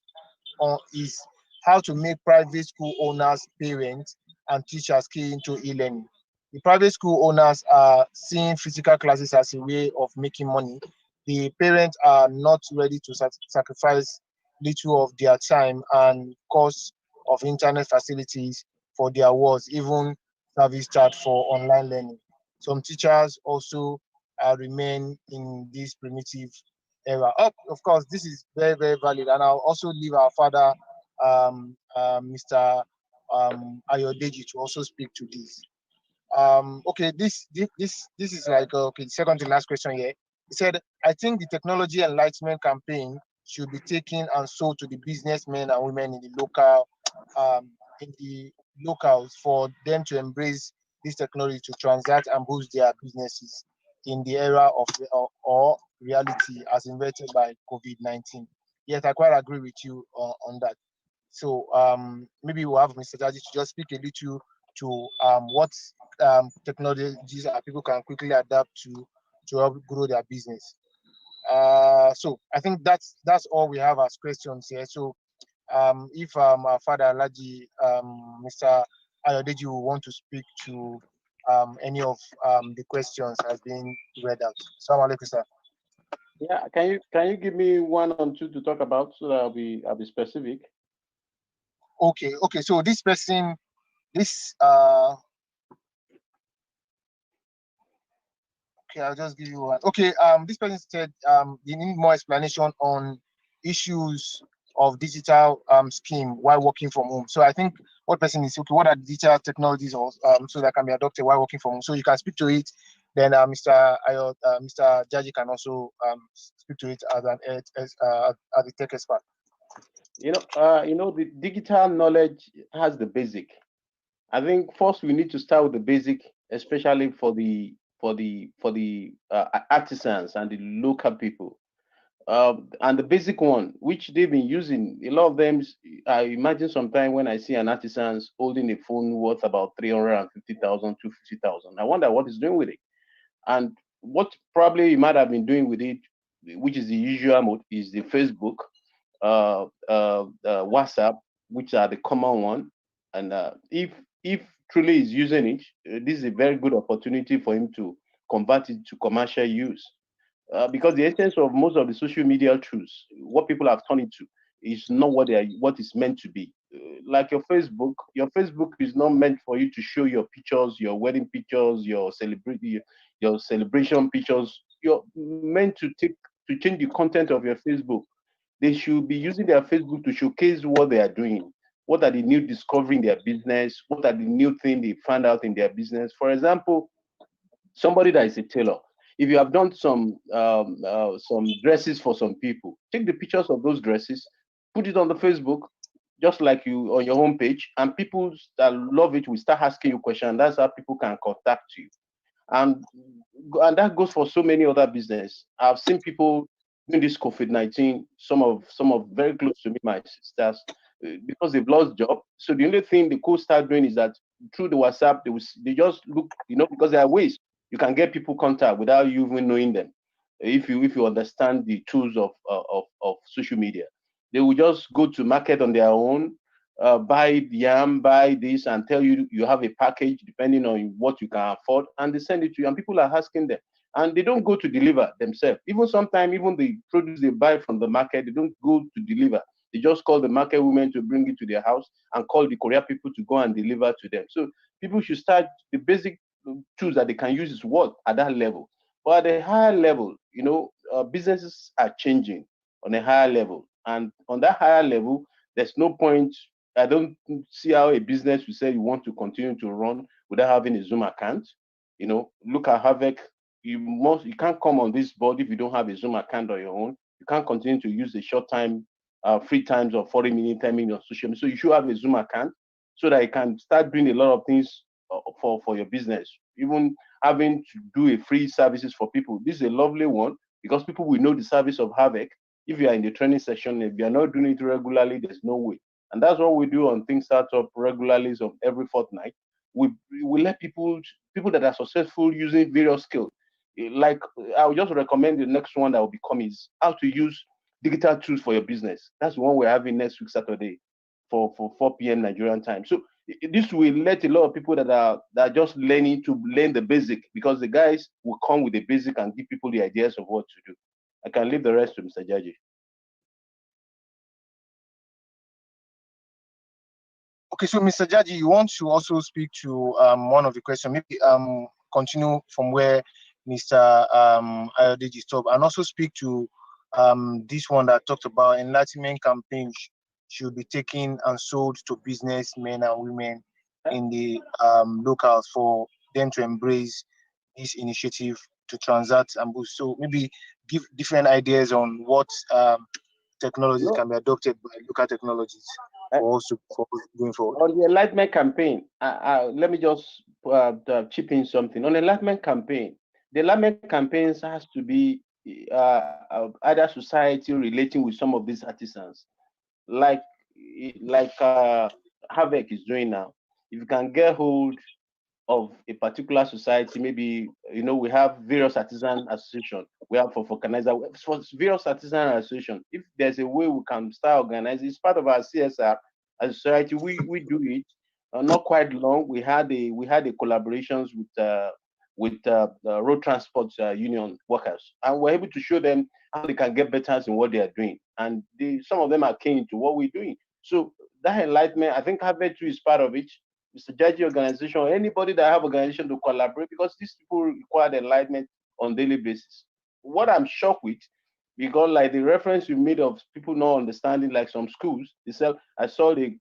how to make private school owners, parents, and teachers key into e-learning. The private school owners are seeing physical classes as a way of making money. The parents are not ready to sacrifice little of their time and cost of internet facilities for their wards, even service charge for online learning. Some teachers also remain in this primitive era. Of course, this is very, very valid. And I'll also leave our father, Mr. Ayodeji, to also speak to this. Okay, this is like okay, the second to last question here. He said, I think the technology enlightenment campaign should be taken and sold to the businessmen and women in the locals for them to embrace this technology to transact and boost their businesses in the era of or reality as invented by COVID-19. Yes, I quite agree with you on that. So maybe we'll have Mr. Jaji to just speak a little to what technologies people can quickly adapt to help grow their business. So I think that's all we have as questions here. So if our father Alaji, Mr. Ayodeji will want to speak to any of the questions has been read out. Assalamu alaikum, sir. Yeah, can you give me one or two to talk about so that I'll be specific? Okay. So this person, okay, I'll just give you one. Okay, this person said they need more explanation on issues of digital scheme while working from home. So I think what person is okay, what are digital technologies or so that can be adopted while working from home? So you can speak to it. Then Mr. Jaji can also speak to it as a tech expert. The digital knowledge has the basic. I think first we need to start with the basic, especially for the artisans and the local people. And the basic one, which they've been using, a lot of them, I imagine sometime when I see an artisan holding a phone worth about 350,000 to 50,000, I wonder what he's doing with it. And what probably he might have been doing with it, which is the usual mode, is the Facebook, WhatsApp, which are the common one. And if truly is using it, this is a very good opportunity for him to convert it to commercial use. Because the essence of most of the social media tools, what people have turned into, is not what it's meant to be. Like your Facebook is not meant for you to show your pictures, your wedding pictures, your celebrity, your celebration pictures. You're meant to change the content of your Facebook. They should be using their Facebook to showcase what they are doing. What are the new discovery in their business? What are the new thing they found out in their business? For example, somebody that is a tailor, if you have done some dresses for some people, take the pictures of those dresses, put it on the Facebook, just like you on your homepage, and people that love it will start asking you questions. That's how people can contact you. and and that goes for so many other business. I've seen people during this COVID-19, some of very close to me, my sisters, because they've lost job. So the only thing they could start doing is that through the WhatsApp, they just look, because there are ways you can get people contact without you even knowing them. If you understand the tools of social media, they will just go to market on their own, buy yam, buy this, and tell you you have a package depending on what you can afford, and they send it to you, and people are asking them, and they don't go to deliver themselves. Even sometimes, even the produce they buy from the market, they don't go to deliver. They just call the market women to bring it to their house and call the courier people to go and deliver to them. So people should start the basic tools that they can use is what at that level. But at a higher level, businesses are changing on a higher level, and on that higher level, there's no point. I don't see how a business you say you want to continue to run without having a Zoom account. Look at Havek. You can't come on this board if you don't have a Zoom account on your own. You can't continue to use the short time, free times of 40-minute timing on social media. So you should have a Zoom account so that you can start doing a lot of things for your business. Even having to do a free services for people. This is a lovely one because people will know the service of Havek. If you are in the training session, if you are not doing it regularly, there's no way. And that's what we do on Think Startup regularly, so every fortnight. We let people that are successful using various skills. Like I would just recommend the next one that will become is how to use digital tools for your business. That's the one we're having next week Saturday for 4 p.m. Nigerian time. So this will let a lot of people that are just learning to learn the basic, because the guys will come with the basic and give people the ideas of what to do. I can leave the rest to Mr. Jaji. Okay, so Mr. Jaji, you want to also speak to one of the questions, maybe continue from where Mr. Ayodeji stopped, and also speak to this one that talked about enlightenment campaigns should be taken and sold to businessmen and women in the locals for them to embrace this initiative to transact and boost. So maybe give different ideas on what technologies can be adopted by local technologies for us going forward. On the enlightenment campaign, let me just chip in something. On the enlightenment campaign, the enlightenment campaigns has to be either society relating with some of these artisans, like Havek is doing now. If you can get hold of a particular society, maybe we have various artisan association. We have for various artisan association. If there's a way we can start organizing, it's part of our CSR as a society. We do it. Not quite long. We had a collaborations with the road transport union workers, and we're able to show them how they can get better in what they are doing, and some of them are keen to what we're doing. So that enlightenment, I think Havek is part of it. Mr. Jaji organization, or anybody that have organization to collaborate, because these people require the enlightenment on daily basis. What I'm shocked with because like the reference you made of people not understanding, like some schools, they said, I saw the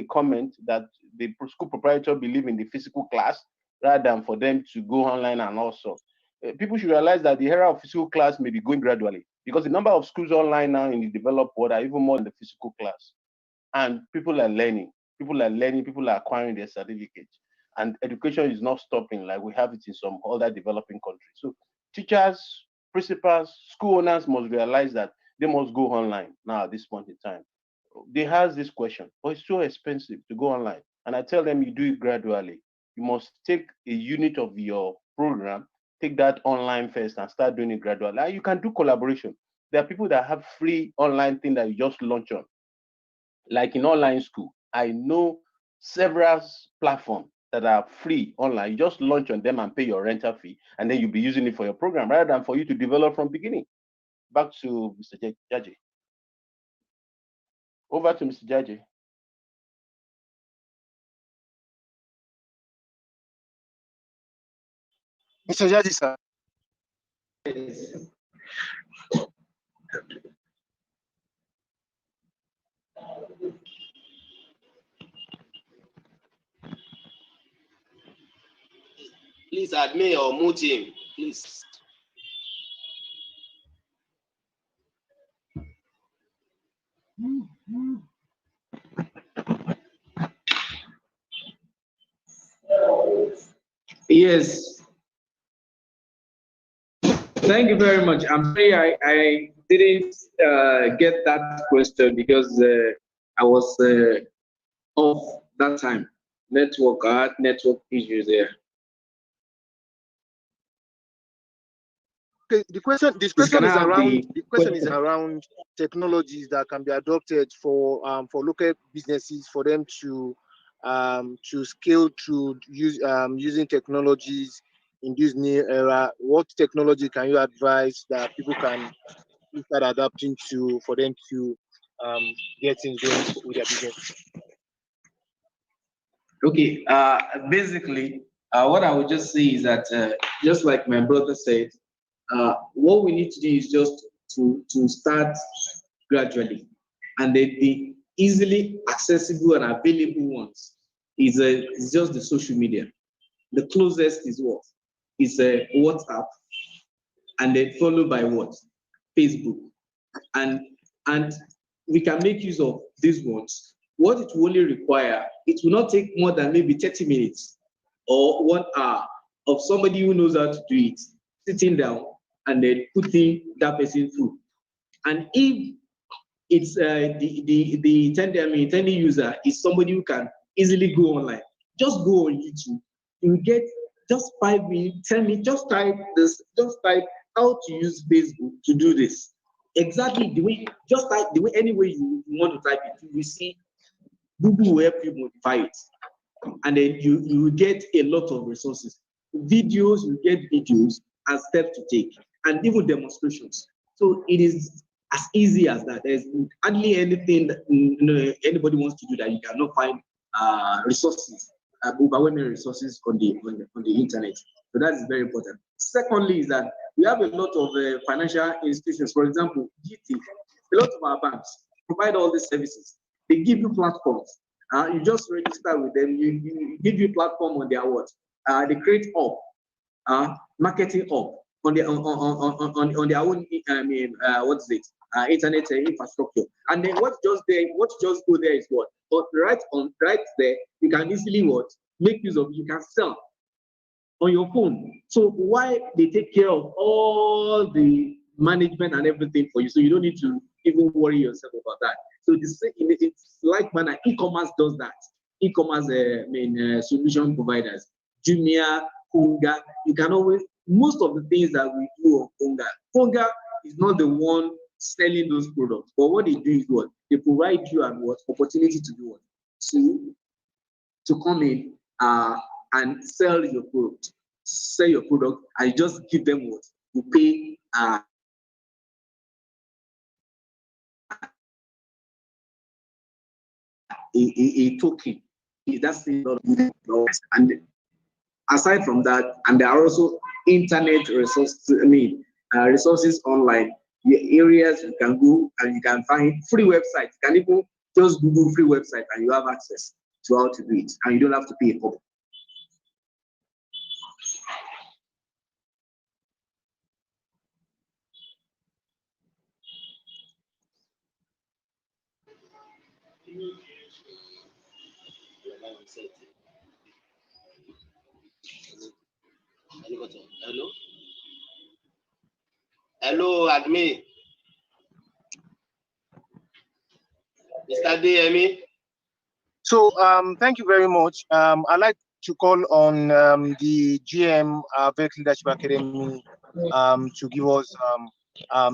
comment that the school proprietor believe in the physical class rather than for them to go online. And also people should realize that the era of physical class may be going gradually, because the number of schools online now in the developed world are even more than the physical class. And people are learning, people are acquiring their certificates. And education is not stopping like we have it in some other developing countries. So teachers, principals, school owners must realize that they must go online now at this point in time. They ask this question, but it's so expensive to go online. And I tell them, you do it gradually. You must take a unit of your program, take that online first and start doing it gradually. And you can do collaboration. There are people that have free online thing that you just launch on. Like in online school, I know several platforms that are free online. You just launch on them and pay your rental fee, and then you'll be using it for your program rather than for you to develop from beginning. Back to Mr. Jaji. Over to Mr. Jaji. Mr. Jaji, sir. Yes. Please admit or mute him, please. Yes. Thank you very much. I'm sorry I didn't get that question because I was off that time. I had network issues there. Okay, the question is around technologies that can be adopted for local businesses for them to scale through using technologies in this new era. What technology can you advise that people can start adapting to for them to get things going with their business? Okay, basically, what I would just say is that, just like my brother said, what we need to do is just to start gradually, and the easily accessible and available ones is just the social media. The closest is what? Is WhatsApp, and then followed by what? Facebook, and we can make use of these ones. What it will only require, it will not take more than maybe 30 minutes or 1 hour of somebody who knows how to do it, sitting down and then putting that person through. And if it's the intended user is somebody who can easily go online, just go on YouTube. You get just 5 minutes, 10 minutes, just type how to use Facebook to do this. Exactly the way, just type the way, any way you want to type it, you will see Google will help you modify it. And then you get a lot of resources. Videos, you get videos and steps to take, and even demonstrations. So it is as easy as that. There's hardly anything that anybody wants to do that you cannot find resources, overwhelming resources on the internet. So that is very important. Secondly, is that we have a lot of financial institutions. For example, GT, a lot of our banks provide all these services. They give you platforms. You just register with them. You give you platform on their what? They create marketing on their on their own. What is it? Internet infrastructure. And then what just go there is what? But right there, you can easily what? Make use of. You can sell on your phone. So why they take care of all the management and everything for you, so you don't need to even worry yourself about that. So it's like manner, e-commerce does that. E-commerce solution providers, Jumia, Konga, you can always, most of the things that we do on Konga is not the one selling those products, but what they do is what? They provide you and what? Opportunity to do what? To come in and sell your product, and just give them what? You pay a token. That's the lot of, and aside from that, and there are also internet resources. Resources online areas you can go and you can find free websites. You can even just Google free website and you have access to how to do it, and you don't have to pay a copy. Hello? Hello, admin. Mr. DME. So thank you very much. I'd like to call on the GM Havek Leadership Academy to give us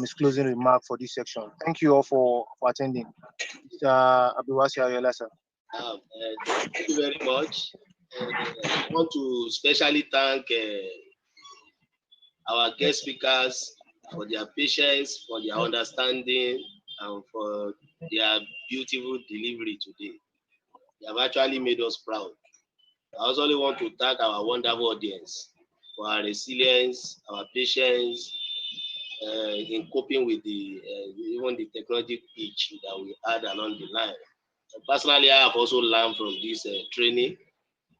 his closing remark for this section. Thank you all for attending. Abdulwasi Ayola, sir. Thank you very much. I want to especially thank our guest speakers for their patience, for their understanding, and for their beautiful delivery today. They have actually made us proud. I also want to thank our wonderful audience for our resilience, our patience in coping with the even the technology pitch that we had along the line. Personally, I have also learned from this training,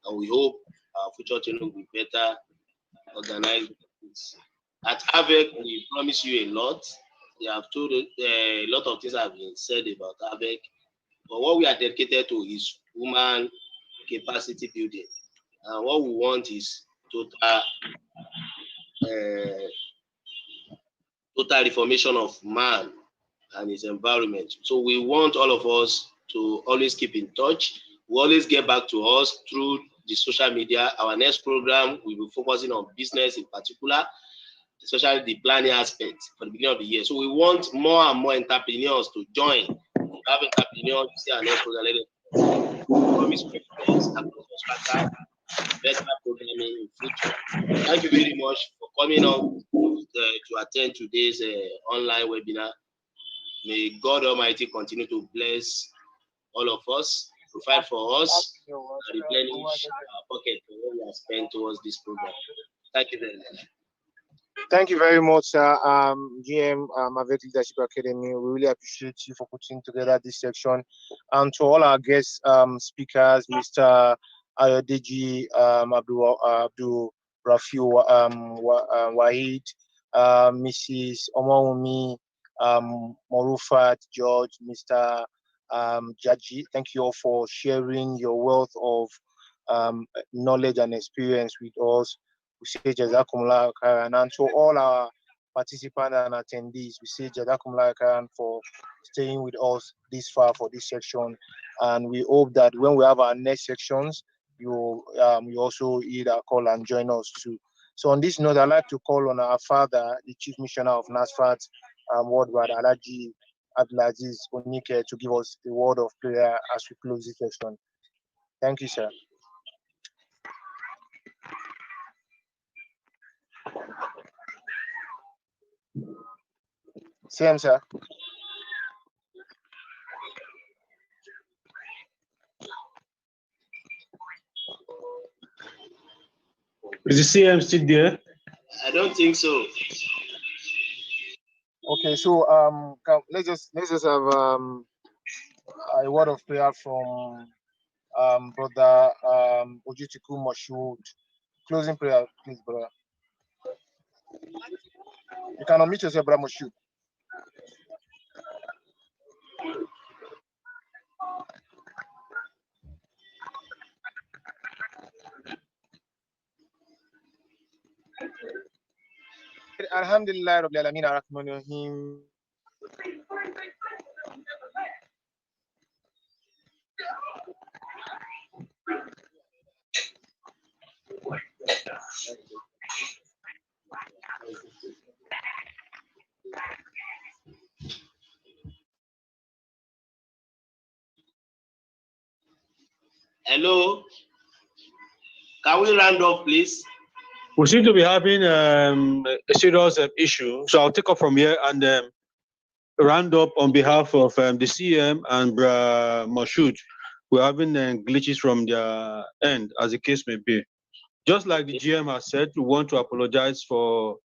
and we hope our future training will be better organized. At Havek, we promise you a lot. We have told a lot of things have been said about Havek, but what we are dedicated to is human capacity building. And what we want is total reformation of man and his environment. So we want all of us to always keep in touch. We always get back to us through the social media. Our next program will be focusing on business in particular, especially the planning aspect for the beginning of the year. So we want more and more entrepreneurs to join. If you have entrepreneurs, you see our next program later. Promise better programming in future. Thank you very much for coming on to attend today's online webinar. May God Almighty continue to bless all of us, provide for us, and replenish our pocket for what we have spent towards this program. Thank you very much. Thank you very much, sir. GM Havek Leadership Academy. We really appreciate you for putting together this section. And to all our guest speakers, Mr. Ayodeji, Abdul Rafiu Wahid, Mrs. Omawumi, Morufat George, Mr. Jaji. Thank you all for sharing your wealth of knowledge and experience with us. We say Jazakumullah khairan, and to all our participants and attendees, we say Jazakumullah khairan for staying with us this far for this section. And we hope that when we have our next sections, you also hear our call and join us too. So on this note, I'd like to call on our father, the Chief Missioner of NASFAT worldwide, Alhaji Abdulaziz Onike, to give us a word of prayer as we close this section. Thank you, sir. Same, sir. Is the CM still there? I don't think so. Okay, so let's just have a word of prayer from Brother Ojitiku Moshood. Closing prayer, please, brother. You can unmute yourself, Brother Moshood. Alhamdulillah Rabbil Alamin Ar-Rahmanir Rahim. Hello, can we round up, please? We seem to be having a serious issue, so I'll take up from here and round up on behalf of the CM and Moshood. We're having glitches from their end, as the case may be. Just like the GM has said, we want to apologize for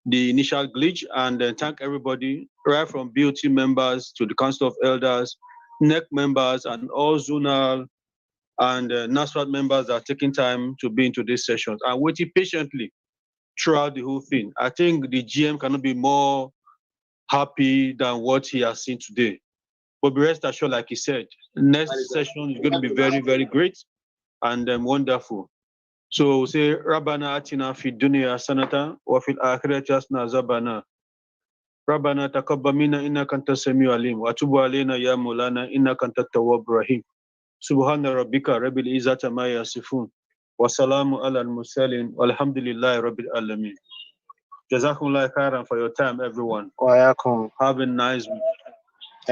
the initial glitch, and thank everybody, right from BOT members to the Council of Elders, NEC members, and all zonal and NASFAT members that are taking time to be into this session and waiting patiently throughout the whole thing. I think the GM cannot be more happy than what he has seen today. But be rest assured, like he said, next session is going to be very, very great and wonderful. So say, Rabbana atina fi dunya sanata wa fil akhirati hasana zabana. Rabbana taqabbal minna innaka antas samiul alim wa tub alaina ya maulana innaka antat tawwabur rahim. Subhana rabbika rabbil izzati amma yasifun wa salamun alal mursalin walhamdulillahi rabbil alamin. Jazakumullah khairan for your time, everyone. Wa yakum. Have a nice week.